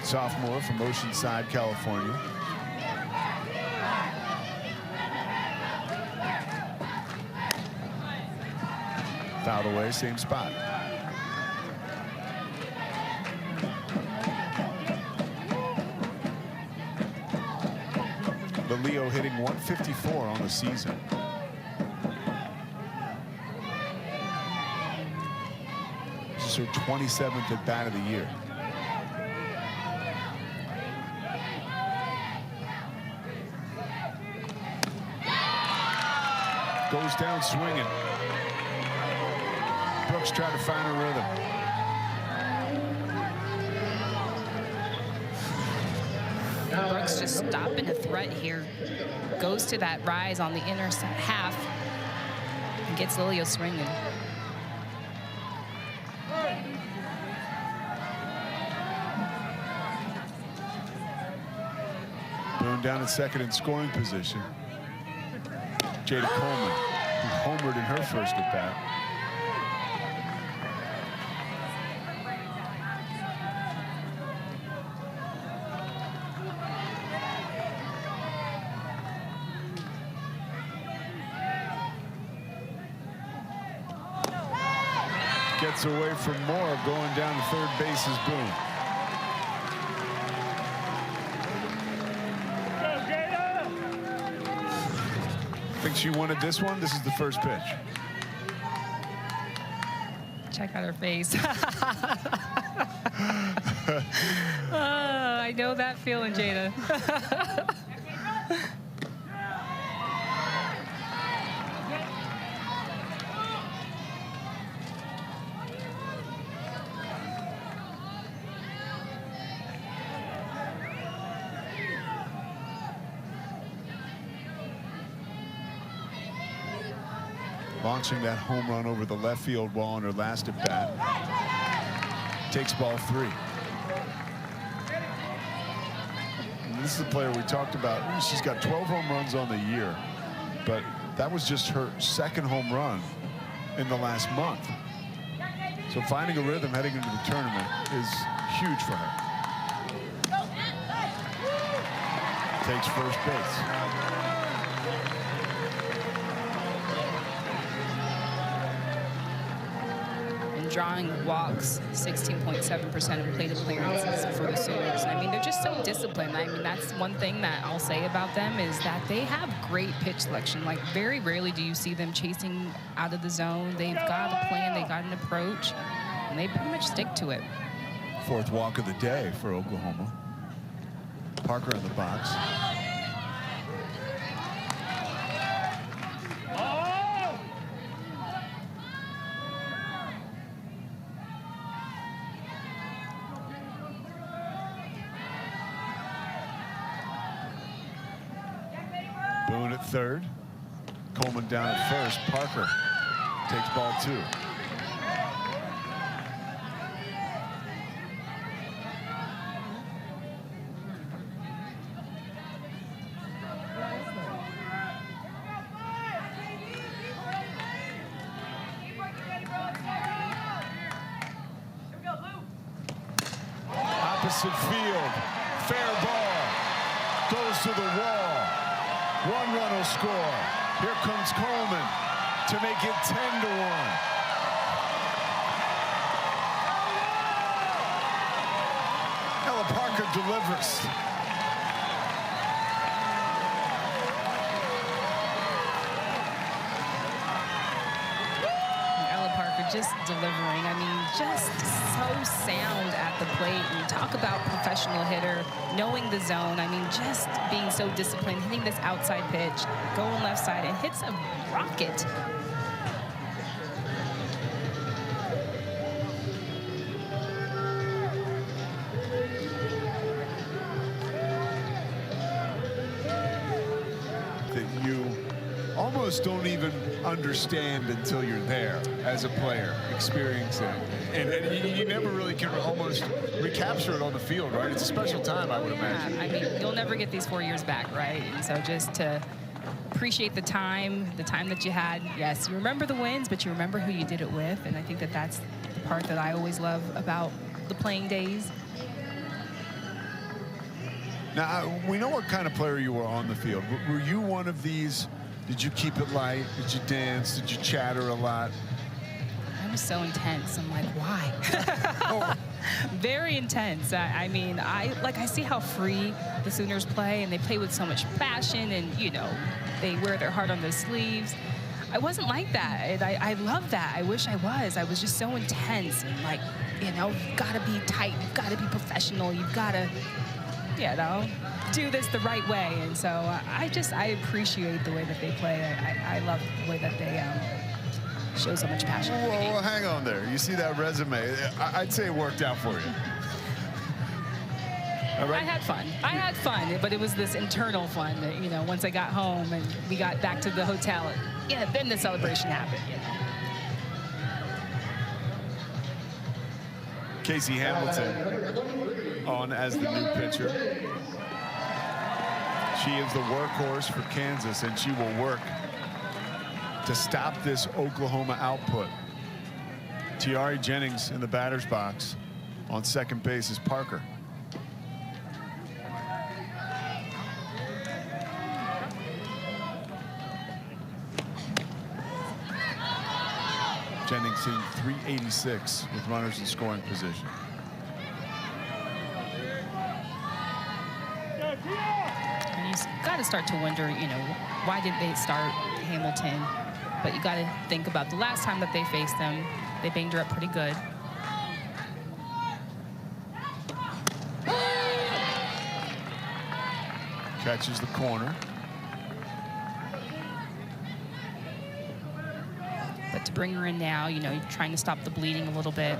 Sophomore from Oceanside, California. Fouled away, same spot. The Leo hitting 154 on the season. Just her 27th at bat of the year. Goes down swinging. Brooks tried to find a rhythm. Brooks just stopping a threat here. Goes to that rise on the inner half and gets Lilio swinging. Boone down at second in scoring position. Jada Coleman, who homered in her first at bat. Gets away from Moore. Going down to third base is Boone. Think she wanted this one? This is the first pitch. Check out her face. I know that feeling, Jada. Launching that home run over the left field wall on her last at bat. Takes ball 3. And this is the player we talked about. She's got 12 home runs on the year, but that was just her second home run in the last month. So finding a rhythm heading into the tournament is huge for her. Takes first base. Drawing walks, 16.7% of plate clearances for the Sooners. I mean, they're just so disciplined. I mean, that's one thing that I'll say about them is that they have great pitch selection. Like, very rarely do you see them chasing out of the zone. They've got a plan, they got an approach, and they pretty much stick to it. 4th walk of the day for Oklahoma. Parker in the box. Boone at third. Coleman down at first. Parker takes ball 2. Opposite field. Fair ball. Goes to the wall. 1 run will score. Here comes Coleman to make it 10-1. Ella Parker delivers. Ella Parker just delivering. I mean, just so sound at the plate. And talk about professional hitter, knowing the zone. I mean, just being so disciplined, hitting this outside pitch, going left side, and hits a rocket. That you almost don't even understand until you're there as a player, experiencing it. And you never really can almost recapture it on the field, right? It's a special time, I would imagine. Yeah, I mean, you'll never get these 4 years back, right? And so just to appreciate the time that you had. Yes, you remember the wins, but you remember who you did it with. And I think that that's the part that I always love about the playing days. Now, we know what kind of player you were on the field. Were you one of these? Did you keep it light? Did you dance? Did you chatter a lot? I was so intense. I'm like, why? Very intense. I mean, I see how free the Sooners play, and they play with so much passion, and, you know, they wear their heart on their sleeves. I wasn't like that. And I love that. I wish I was. I was just so intense. And like, you know, you've got to be tight. You've got to be professional. You've got to, you know, do this the right way. And so I appreciate the way that they play. I love the way that they show so much passion. Well, hang on there. You see that resume? I'd say it worked out for you. All right. I had fun. I had fun, but it was this internal fun that, you know, once I got home and we got back to the hotel, yeah, then the celebration happened, you know. Casey Hamilton on as the new pitcher. She is the workhorse for Kansas, and she will work to stop this Oklahoma output. Tiari Jennings in the batter's box. On second base is Parker. Jennings hitting .386 with runners in scoring position. And you've got to start to wonder, you know, why didn't they start Hamilton? But you got to think about the last time that they faced them. They banged her up pretty good. Catches the corner. But to bring her in now, you know, you're trying to stop the bleeding a little bit.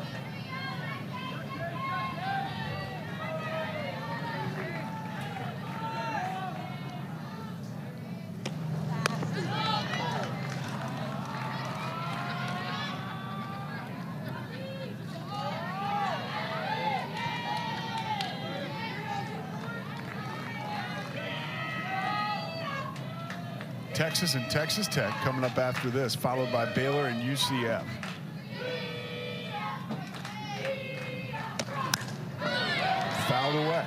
Texas and Texas Tech coming up after this, followed by Baylor and UCF. Fouled away.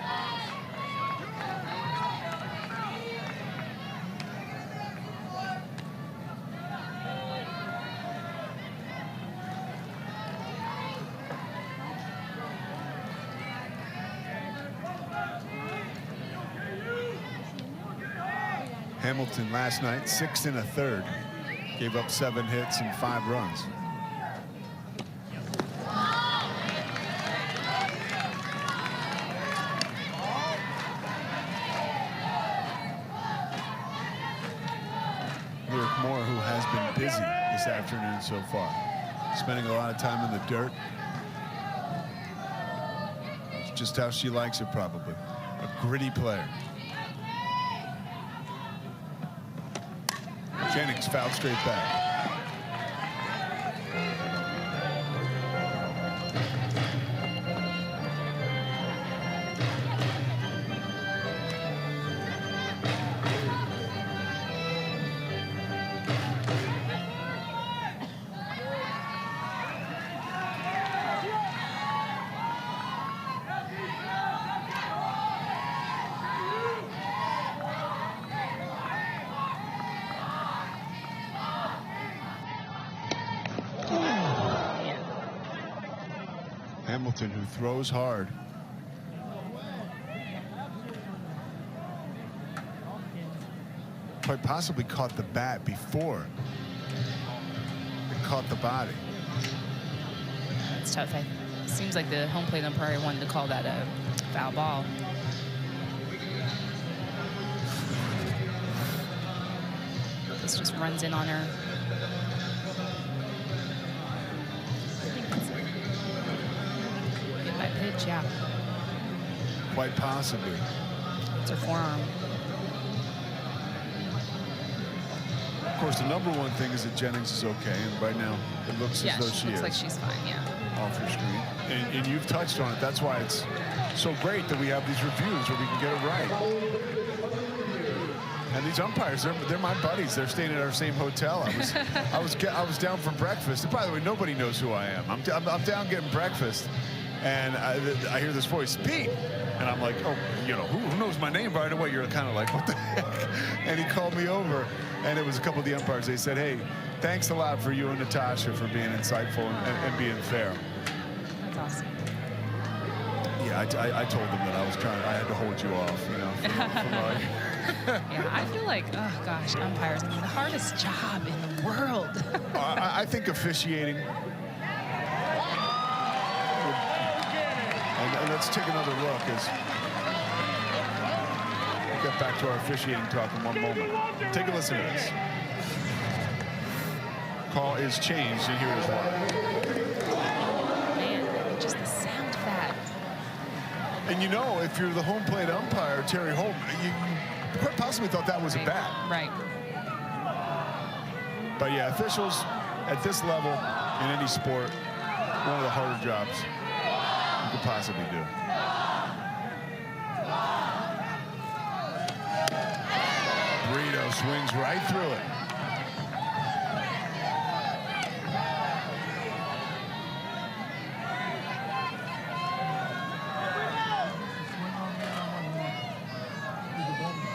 Hamilton last night, 6 1/3, gave up 7 hits and 5 runs. Lyric Moore, who has been busy this afternoon so far, spending a lot of time in the dirt. It's just how she likes it, probably. A gritty player. Jennings fouled straight back. Hamilton, who throws hard. Quite possibly caught the bat before it caught the body. It's tough. It seems like the home plate umpire wanted to call that a foul ball. This just runs in on her. Pitch, yeah. Quite possibly. It's her forearm. Of course, the number one thing is that Jennings is okay, and right now it looks as though she looks is. like she's fine, yeah. Off her screen. And you've touched on it. That's why it's so great that we have these reviews where we can get it right. And these umpires, they're my buddies. They're staying at our same hotel. I was down for breakfast. And by the way, nobody knows who I am. I'm down getting breakfast. And I hear this voice, Pete. And I'm like, oh, you know, who knows my name right away? You're kind of like, what the heck? And he called me over. And it was a couple of the umpires. They said, hey, thanks a lot for you and Natasha for being insightful and being fair. That's awesome. Yeah, I told them that I had to hold you off, you know. Yeah, I feel like, oh gosh, umpires, I mean, the hardest job in the world. I think officiating. And let's take another look as we'll get back to our officiating talk in one moment. Take a listen to this. Call is changed, and here is why. Man, just the sound of that. And you know, if you're the home plate umpire, Terry Holt, you quite possibly thought that was a bat. Right. But yeah, officials at this level in any sport, one of the harder jobs you could possibly do. Brito swings right through it.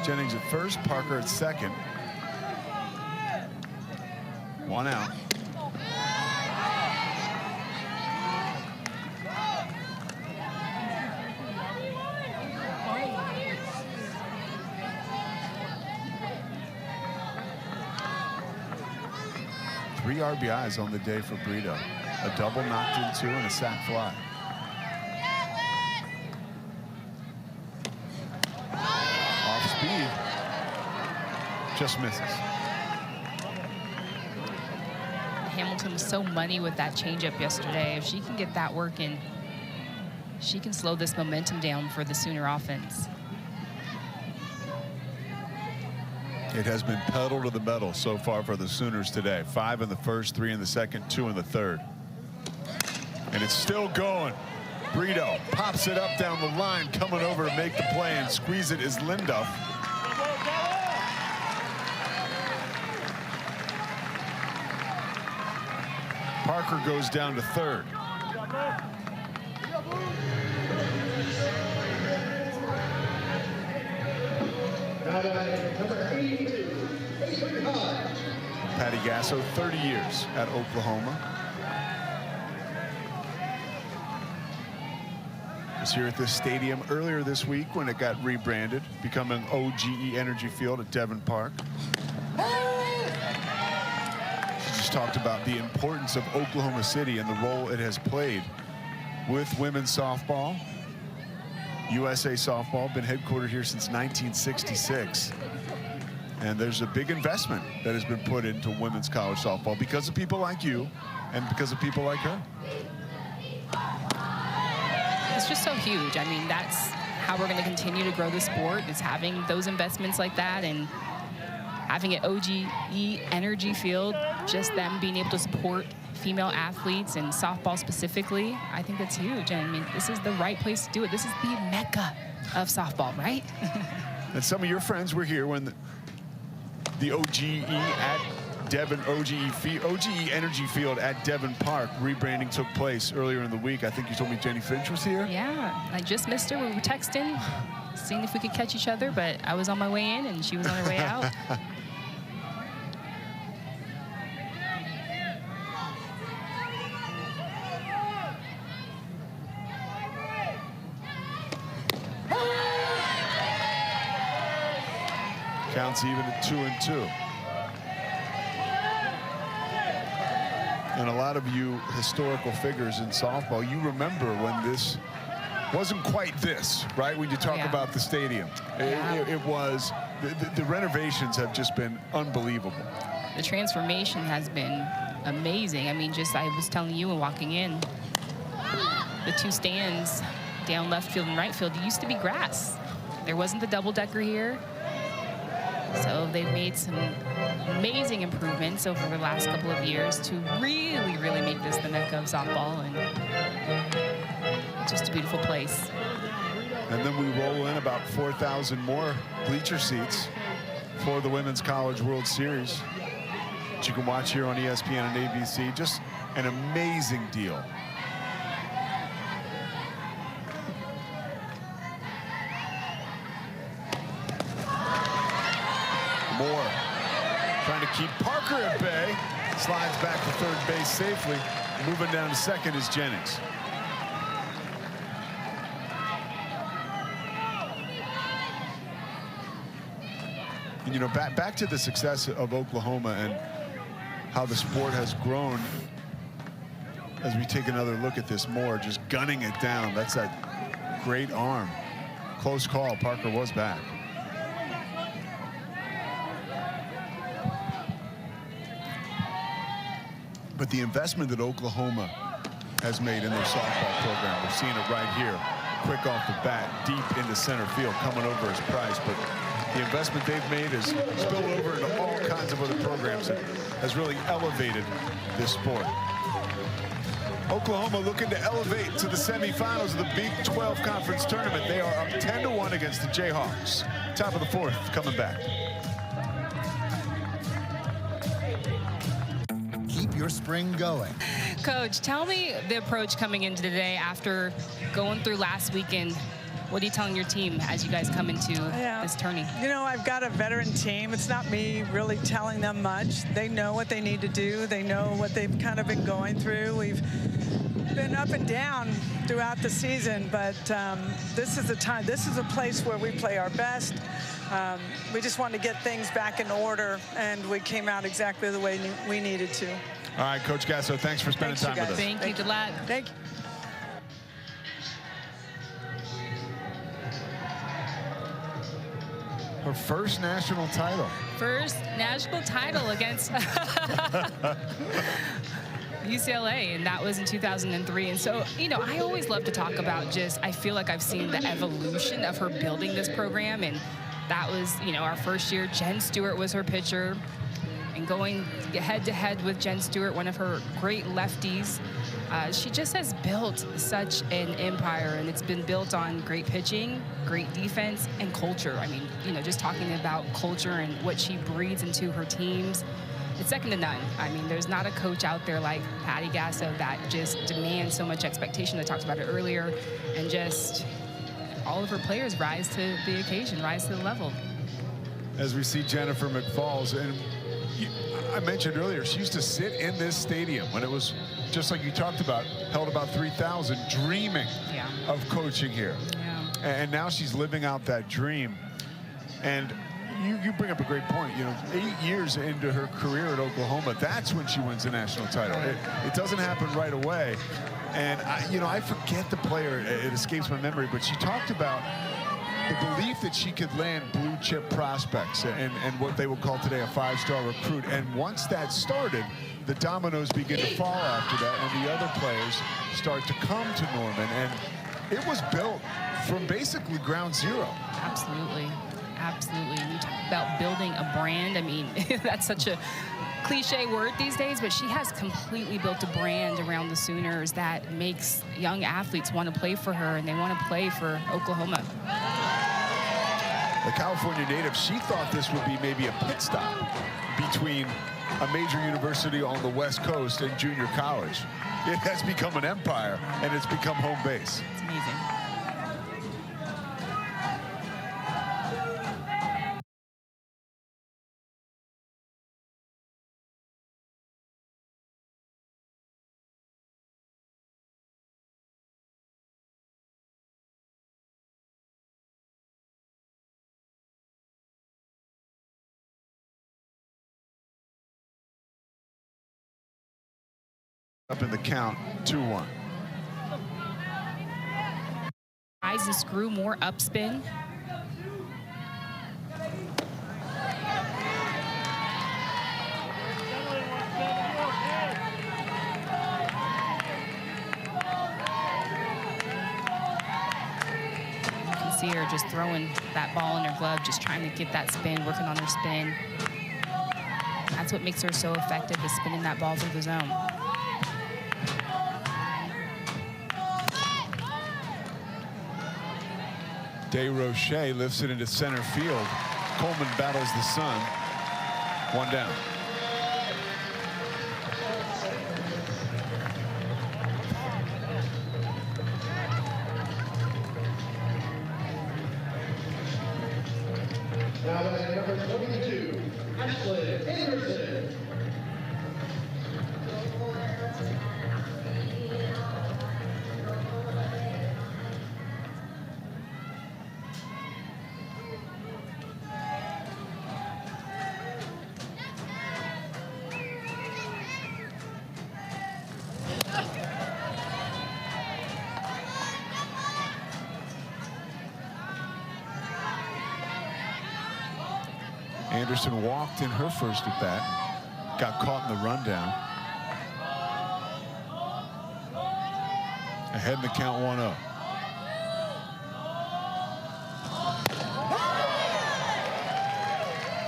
Jennings at first, Parker at second. 1 out. Three RBIs on the day for Brito. A double knocked in 2 and a sac fly. Off speed. Just misses. Hamilton was so money with that changeup yesterday. If she can get that working, she can slow this momentum down for the Sooner offense. It has been pedal to the metal so far for the Sooners today. 5 in the first, 3 in the second, 2 in the third. And it's still going. Brito pops it up down the line, coming over to make the play and squeeze it is Limbaugh. Parker goes down to third. Patty Gasso, 30 years at Oklahoma. Was here at this stadium earlier this week when it got rebranded, becoming OGE Energy Field at Devon Park. She just talked about the importance of Oklahoma City and the role it has played with women's softball. USA Softball, been headquartered here since 1966. And there's a big investment that has been put into women's college softball because of people like you and because of people like her. It's just so huge. I mean, that's how we're going to continue to grow the sport, is having those investments like that and having an OGE Energy Field, just them being able to support female athletes and softball specifically. I think that's huge. And I mean, this is the right place to do it. This is the mecca of softball, right? And some of your friends were here when the OGE at Devon, OGE Energy Field at Devon Park rebranding took place earlier in the week. I think you told me Jenny Finch was here. Yeah, I just missed her. We were texting, seeing if we could catch each other, but I was on my way in and she was on her way out. Counts even at 2-2. And a lot of you historical figures in softball, you remember when this wasn't quite this, right? When you talk about the stadium. It was, the renovations have just been unbelievable. The transformation has been amazing. I mean, just, I was telling you and walking in, the two stands down left field and right field, it used to be grass. There wasn't the double-decker here. So they've made some amazing improvements over the last couple of years to really, really make this the mecca of softball, and just a beautiful place. And then we roll in about 4,000 more bleacher seats for the Women's College World Series, which you can watch here on ESPN and ABC. Just an amazing deal. Moore trying to keep Parker at bay. Slides back to third base safely. Moving down to second is Jennings. You know, back to the success of Oklahoma and how the sport has grown as we take another look at this more, just gunning it down. That's that great arm. Close call. Parker was back. But the investment that Oklahoma has made in their softball program, we're seeing it right here. Quick off the bat, deep into center field, coming over his price. But the investment they've made has spilled over into all kinds of other programs and has really elevated this sport. Oklahoma looking to elevate to the semifinals of the Big 12 Conference Tournament. They are up 10-1 against the Jayhawks. Top of the fourth, coming back. Keep your spring going. Coach, tell me the approach coming into today after going through last weekend. What are you telling your team as you guys come into this tourney? You know, I've got a veteran team. It's not me really telling them much. They know what they need to do. They know what they've kind of been going through. We've been up and down throughout the season, but this is the time. This is a place where we play our best. We just wanted to get things back in order, and we came out exactly the way we needed to. All right, Coach Gasso, thanks for spending time with us. Thank you. Good luck. Thank you. Her first national title. First national title against UCLA, and that was in 2003. And so, you know, I always love to talk about just, I feel like I've seen the evolution of her building this program, and that was, you know, our first year. Jen Stewart was her pitcher, and going head-to-head with Jen Stewart, one of her great lefties. She just has built such an empire, and it's been built on great pitching, great defense, and culture. I mean, you know, just talking about culture and what she breeds into her teams, it's second to none. I mean, there's not a coach out there like Patty Gasso that just demands so much expectation. I talked about it earlier, and just all of her players rise to the occasion, rise to the level. As we see Jennifer McFalls, and I mentioned earlier, she used to sit in this stadium when it was, just like you talked about, held about 3,000, dreaming of coaching here. Yeah. And now she's living out that dream. And you bring up a great point. You know, 8 years into her career at Oklahoma, that's when she wins the national title. It doesn't happen right away. And, I forget the player. It escapes my memory. But she talked about the belief that she could land blue chip prospects and what they would call today a 5-star recruit. And once that started, the dominoes begin to fall after that, and the other players start to come to Norman. And it was built from basically ground zero. Absolutely. Absolutely. You talk about building a brand. I mean, that's such a cliche word these days, but she has completely built a brand around the Sooners that makes young athletes want to play for her, and they want to play for Oklahoma. The California native, she thought this would be maybe a pit stop between a major university on the West Coast and junior college. It has become an empire, and it's become home base. It's amazing. Up in the count, 2-1. Rise and screw, more upspin. You can see her just throwing that ball in her glove, just trying to get that spin, working on her spin. That's what makes her so effective, is spinning that ball through the zone. DeRoche lifts it into center field. Coleman battles the sun. One down. Now batting number 22, Ashley Anderson. Anderson walked in her first at bat, got caught in the rundown. Ahead in the count, 1-0.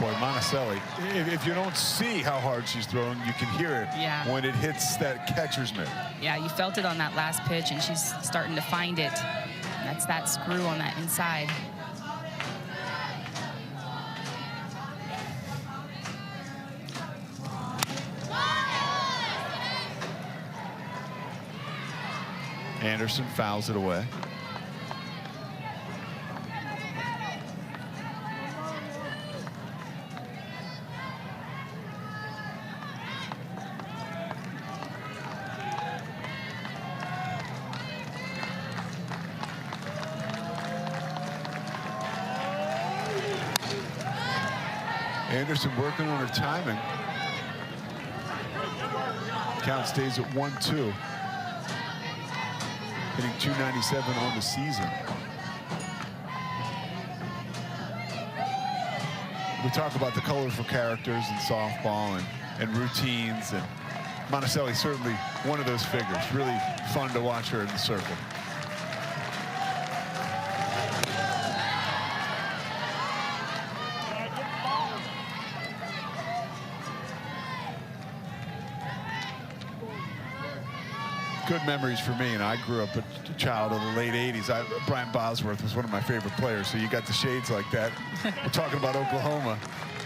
Boy, Monoselli, if you don't see how hard she's throwing, you can hear it when it hits that catcher's mitt. Yeah, you felt it on that last pitch, and she's starting to find it. That's that screw on that inside. Anderson fouls it away. Anderson working on her timing. Count stays at 1-2. Hitting .297 on the season. We talk about the colorful characters in softball and routines, and Monoselli certainly one of those figures. Really fun to watch her in the circle. Good memories for me, and I grew up a child of the late 80s. Brian Bosworth was one of my favorite players, so you got the shades like that. We're talking about Oklahoma.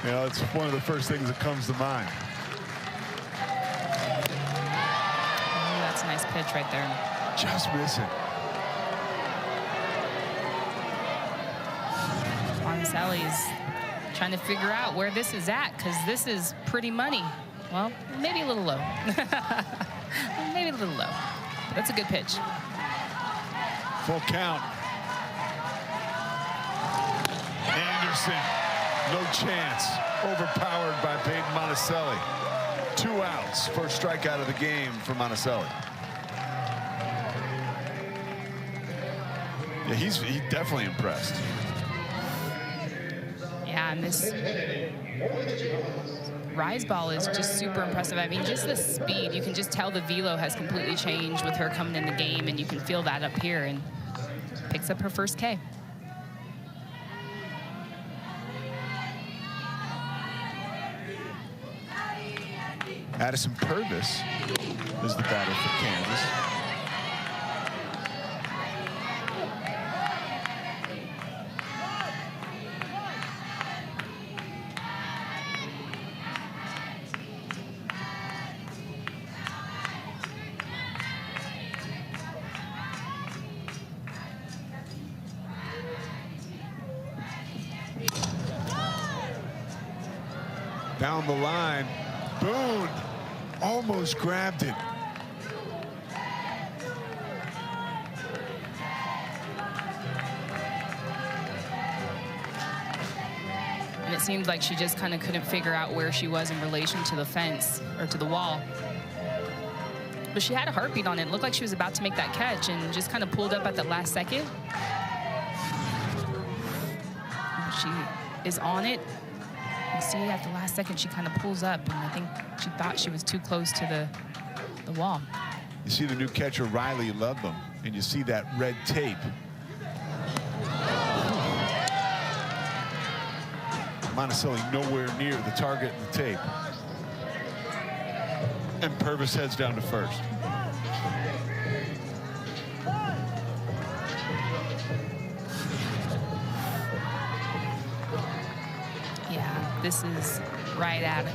You know, it's one of the first things that comes to mind. Oh, that's a nice pitch right there. Just missing. Monoselli's trying to figure out where this is at, because this is pretty money. Well, maybe a little low. Maybe a little low. That's a good pitch. Full count. Anderson, no chance. Overpowered by Peyton Monoselli. 2 outs. First strikeout of the game for Monoselli. Yeah, he's definitely impressed. Yeah, and this rise ball is just super impressive. I mean, just the speed. You can just tell the velo has completely changed with her coming in the game, and you can feel that up here, and picks up her first K. Addison Purvis is the batter for Kansas. Down the line, Boone almost grabbed it. And it seemed like she just kind of couldn't figure out where she was in relation to the fence or to the wall. But she had a heartbeat on it. It looked like she was about to make that catch and just kind of pulled up at the last second. She is on it. You see at the last second she kind of pulls up, and I think she thought she was too close to the wall. You see the new catcher Riley Limbaugh, and you see that red tape. Monoselli nowhere near the target in the tape. And Purvis heads down to first. This is right at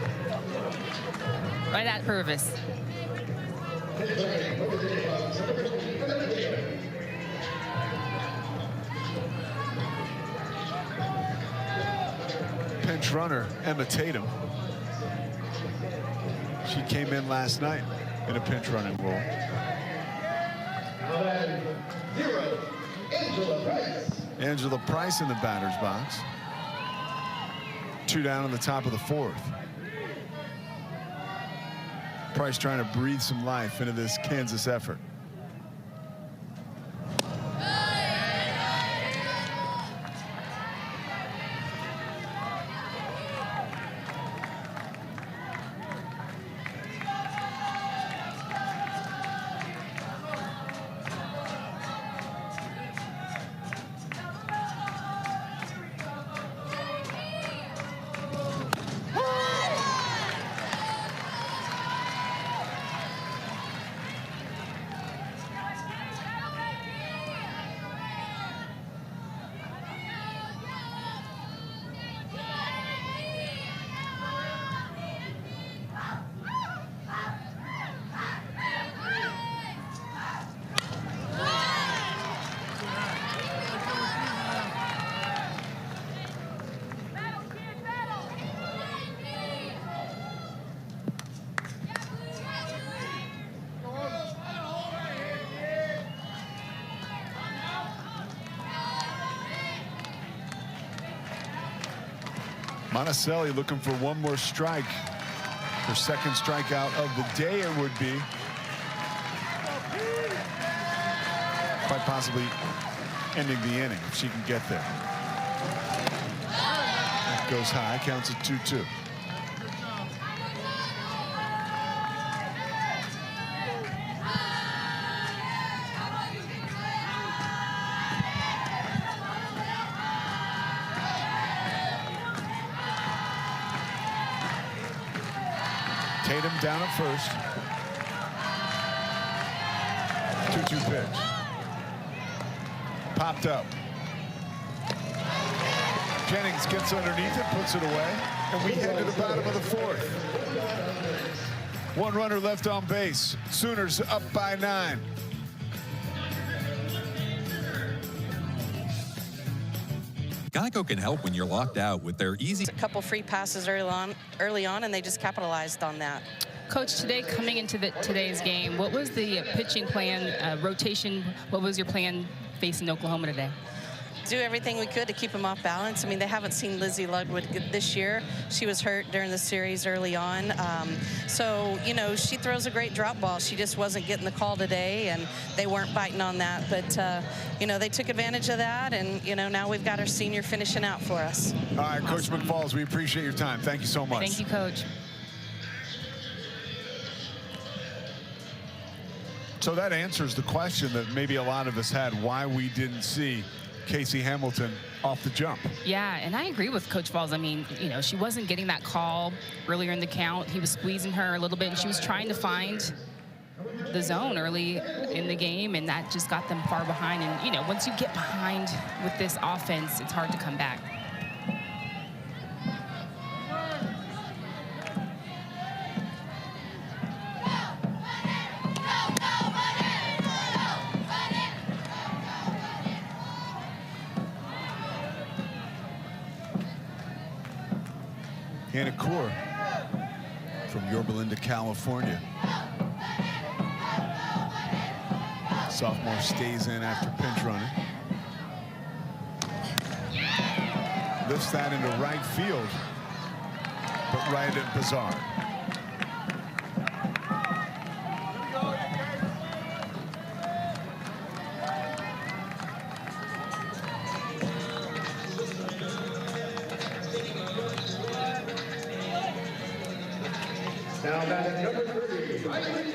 Purvis. Pinch runner Emma Tatum. She came in last night in a pinch running role. Angela Price in the batter's box. 2 down in the top of the 4th. Price trying to breathe some life into this Kansas effort. Monoselli looking for one more strike. Her second strikeout of the day, it would be. Quite possibly ending the inning if she can get there. That goes high, counts at 2-2. Tatum down at first. 2-2 pitch. Popped up. Jennings gets underneath it, puts it away, and we head to the bottom of the fourth. One runner left on base. Sooners up by 9. Geico can help when you're locked out with their easy. A couple free passes early on, and they just capitalized on that. Coach, today coming into today's game, what was the pitching plan, rotation? What was your plan facing Oklahoma today? Do everything we could to keep them off balance. I mean, they haven't seen Lizzie Ludwig this year. She was hurt during the series early on. So, you know, she throws a great drop ball. She just wasn't getting the call today, and they weren't biting on that. But, you know, they took advantage of that, and, you know, now we've got our senior finishing out for us. All right, Coach McFalls, we appreciate your time. Thank you so much. Thank you, Coach. So that answers the question that maybe a lot of us had, why we didn't see Casey Hamilton off the jump. Yeah, and I agree with Coach Falls. I mean, you know, she wasn't getting that call earlier in the count. He was squeezing her a little bit, and she was trying to find the zone early in the game, and that just got them far behind. And, you know, once you get behind with this offense, it's hard to come back. Hannah Kaur from Yorba Linda, California. Sophomore stays in after pinch running. Lifts that into right field, but right at Bizarre. Now batting number 3, Riley.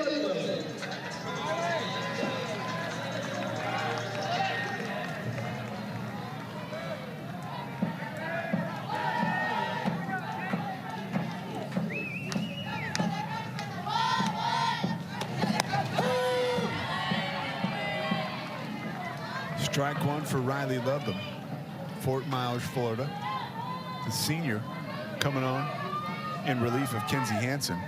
Strike one for Riley Ludlam, Fort Myers, Florida. The senior coming on in relief of Kenzie Hansen.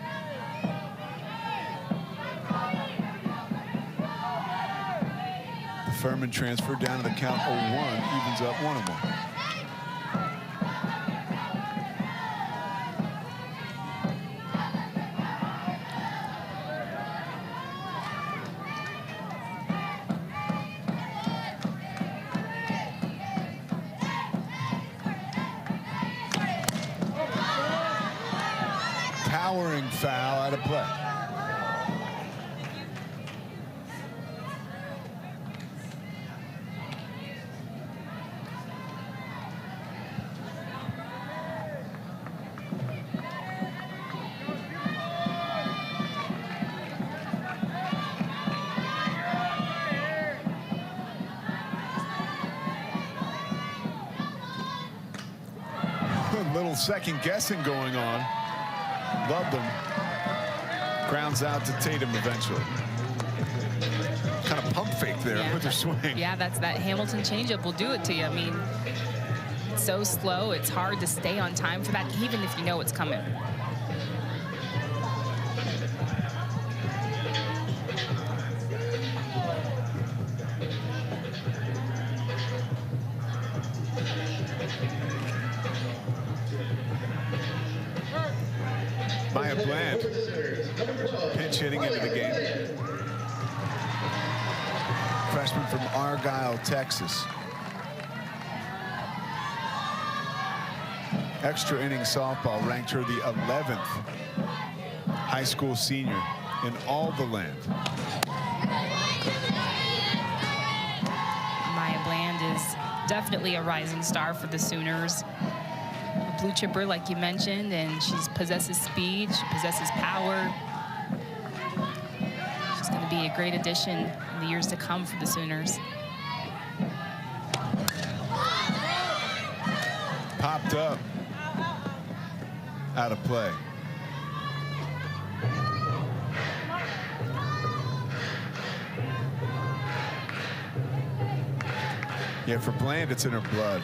The Furman transfer down to the count 0-1, evens up 1-1. Towering foul out of play. A little second guessing going on. Ludlam grounds out to Tatum eventually. Kind of pump fake there with her swing. Yeah, that Hamilton changeup will do it to you. I mean, it's so slow, it's hard to stay on time for that, even if you know it's coming. Pinch hitting into the game. Freshman from Argyle, Texas. extra inning softball ranked her the 11th high school senior in all the land. Maya Bland is definitely a rising star for the Sooners. A blue chipper, like you mentioned, and she possesses speed, she possesses power. She's going to be a great addition in the years to come for the Sooners. Popped up. Out of play. Yeah, for Bland, it's in her blood.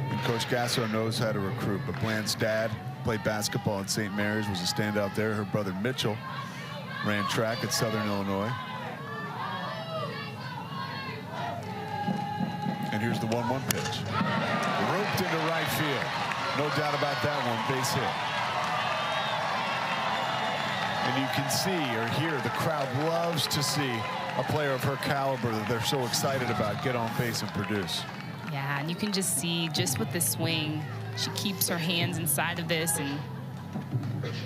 And Coach Gasso knows how to recruit, but Bland's dad played basketball at St. Mary's, was a standout there. Her brother Mitchell ran track at Southern Illinois. And here's the 1-1 pitch. Roped into right field. No doubt about that one, base hit. And you can see or hear the crowd loves to see a player of her caliber that they're so excited about get on base and produce. Yeah, and you can just see, just with the swing, she keeps her hands inside of this, and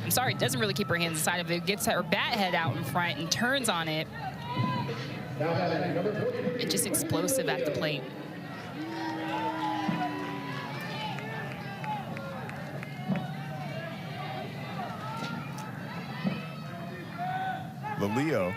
I'm sorry, doesn't really keep her hands inside of it, gets her bat head out in front and turns on it. And just explosive at the plate. Leo.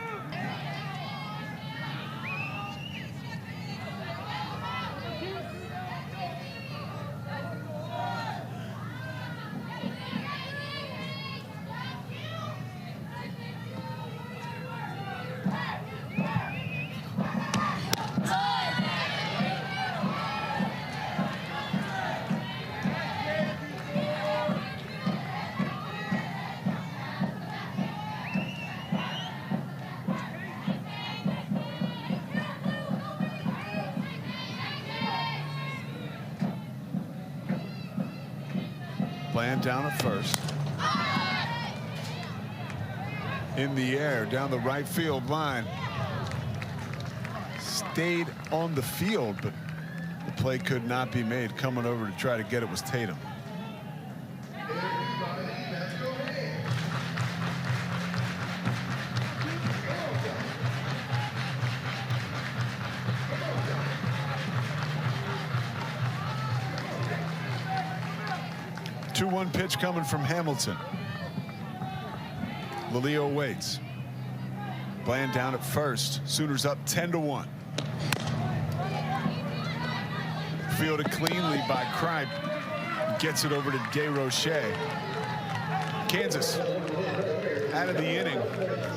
Bland down at first. In the air, down the right field line. Stayed on the field, but the play could not be made. Coming over to try to get it was Tatum. Two-one pitch coming from Hamilton. Lelio waits. Bland down at first. Sooners up 10-1. Fielded cleanly by Cripe. Gets it over to DeRoche. Kansas out of the inning.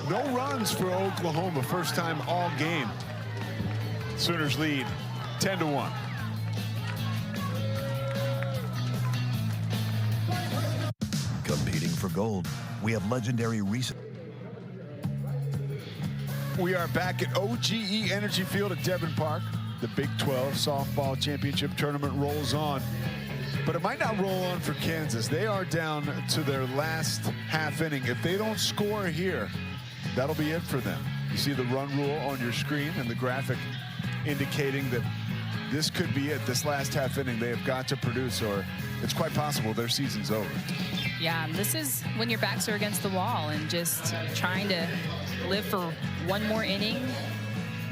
No runs for Oklahoma. First time all game. Sooners lead 10-1. Competing for gold, we have legendary recent. We are back at OGE Energy Field at Devon Park. The Big 12 softball championship tournament rolls on, but it might not roll on for Kansas. They are down to their last half inning. If they don't score here, that'll be it for them. You see the run rule on your screen and the graphic indicating that this could be it. This last half inning, they have got to produce, or it's quite possible their season's over. Yeah, this is when your backs are against the wall and just trying to live for one more inning,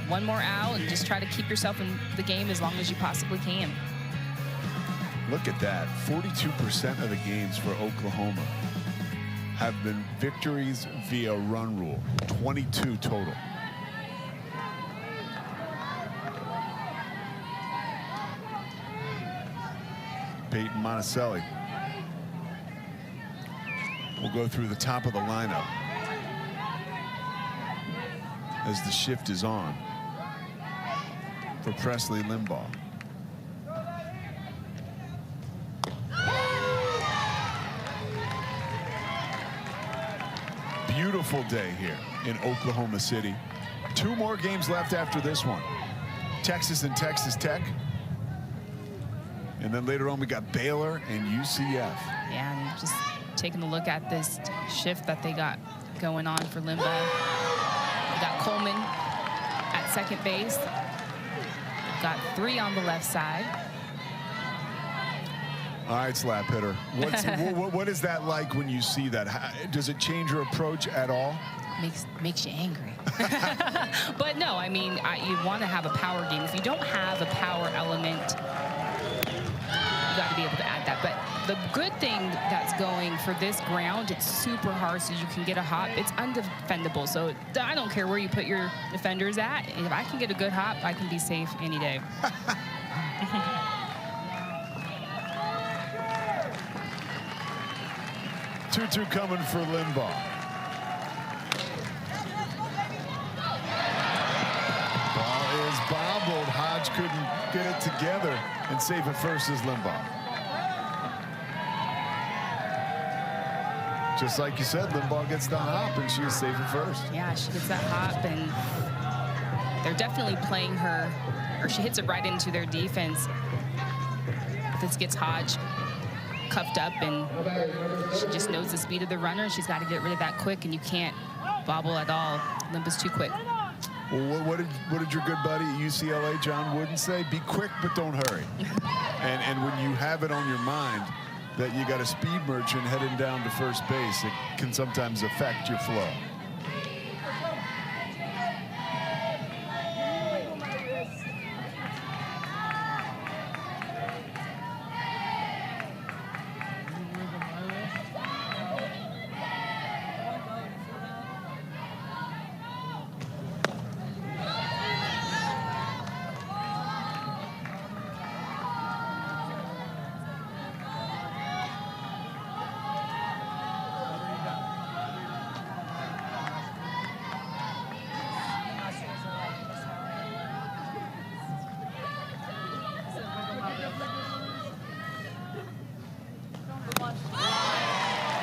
one more out, and just try to keep yourself in the game as long as you possibly can. Look at that. 42% of the games for Oklahoma have been victories via run rule. 22 total. Peyton Monoselli will go through the top of the lineup as the shift is on for Presley Limbaugh. Beautiful day here in Oklahoma City. 2 more games left after this one. Texas and Texas Tech. And then later on we got Baylor and UCF. Yeah, and just taking a look at this shift that they got going on for Limbaugh. We got Coleman at second base. We've got 3 on the left side. All right, slap hitter. What is that like when you see that? Does it change your approach at all? Makes you angry. But no, I mean, you want to have a power game. If you don't have a power element, you got to be able to add that. But the good thing that's going for this ground, it's super hard, so you can get a hop. It's undefendable, so I don't care where you put your defenders at. If I can get a good hop, I can be safe any day. 2-2 coming for Limbaugh. Ball is bobbled. Hodge couldn't get it together, and safe at first is Limbaugh. Just like you said, Limbaugh gets the hop, and she is safe at first. Yeah, she gets that hop, and they're definitely playing her, or she hits it right into their defense. This gets Hodge cuffed up, and she just knows the speed of the runner. She's got to get rid of that quick, and you can't bobble at all. Limbaugh's too quick. Well, what did your good buddy at UCLA, John Wooden, say? Be quick, but don't hurry. and when you have it on your mind that you got a speed merchant heading down to first base, it can sometimes affect your flow.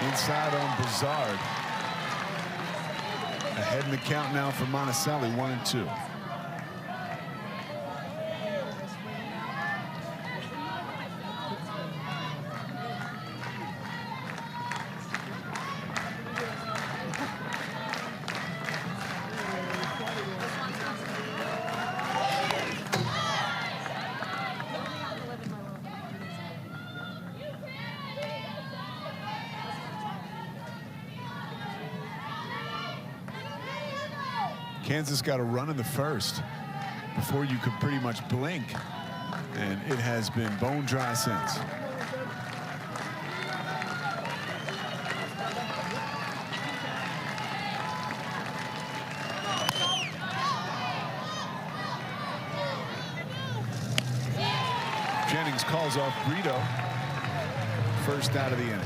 Inside on Broussard. Ahead in the count now for Monoselli, 1-2. Kansas got a run in the first before you could pretty much blink, and it has been bone dry since. Jennings calls off Brito. First out of the inning.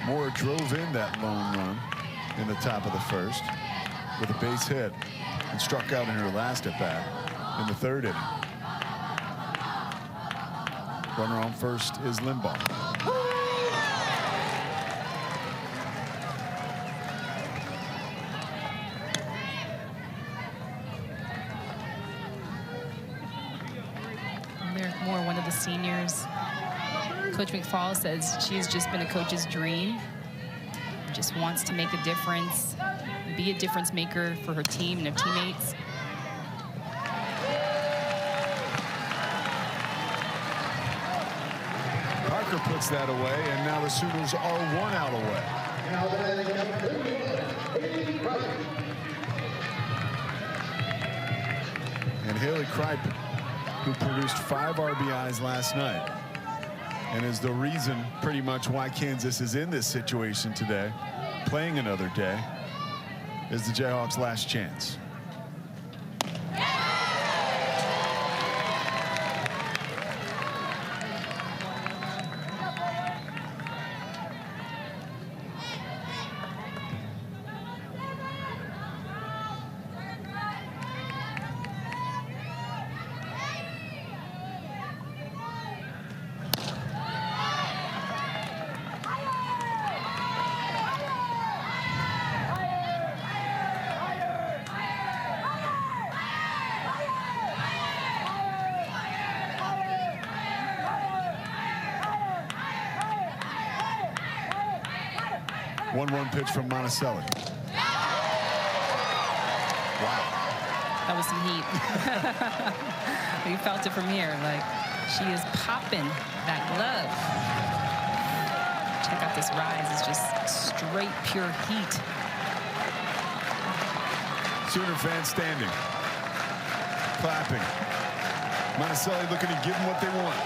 Moore drove in that lone run in the top of the first with a base hit and struck out in her last at bat in the third inning. Runner on first is Limbaugh. Moore, one of the seniors. Coach McFall says she's just been a coach's dream. Just wants to make a difference, be a difference maker for her team and her teammates. Parker puts that away, and now the Sooners are 1 out away. And Haley Kripe, who produced 5 RBIs last night, and is the reason pretty much why Kansas is in this situation today, playing another day, is the Jayhawks' last chance. 1-1 pitch from Monoselli. Wow. That was some heat. We felt it from here. Like, she is popping that glove. Check out this rise. It's just straight, pure heat. Sooner fans standing, clapping. Monoselli looking to give them what they want.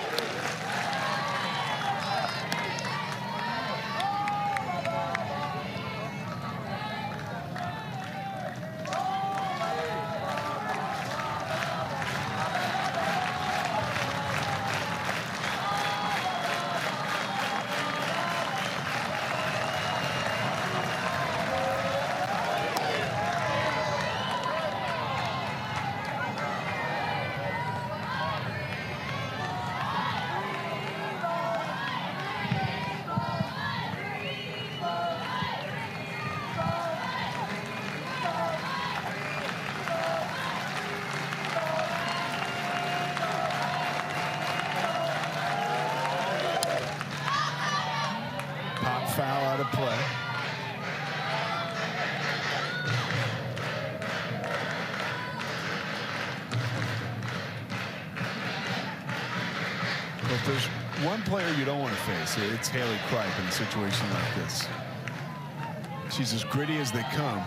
Foul out of play. But if there's one player you don't want to face, it's Haley Kripe in a situation like this. She's as gritty as they come,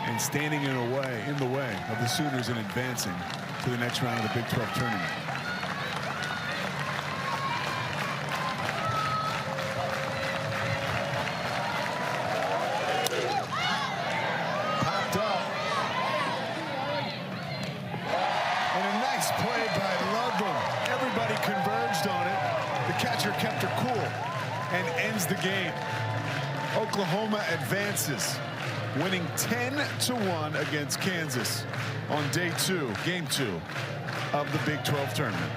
and standing in the way of the Sooners in advancing to the next round of the Big 12 tournament. The game. Oklahoma advances, winning 10-1 against Kansas on day 2, game 2 of the Big 12 tournament.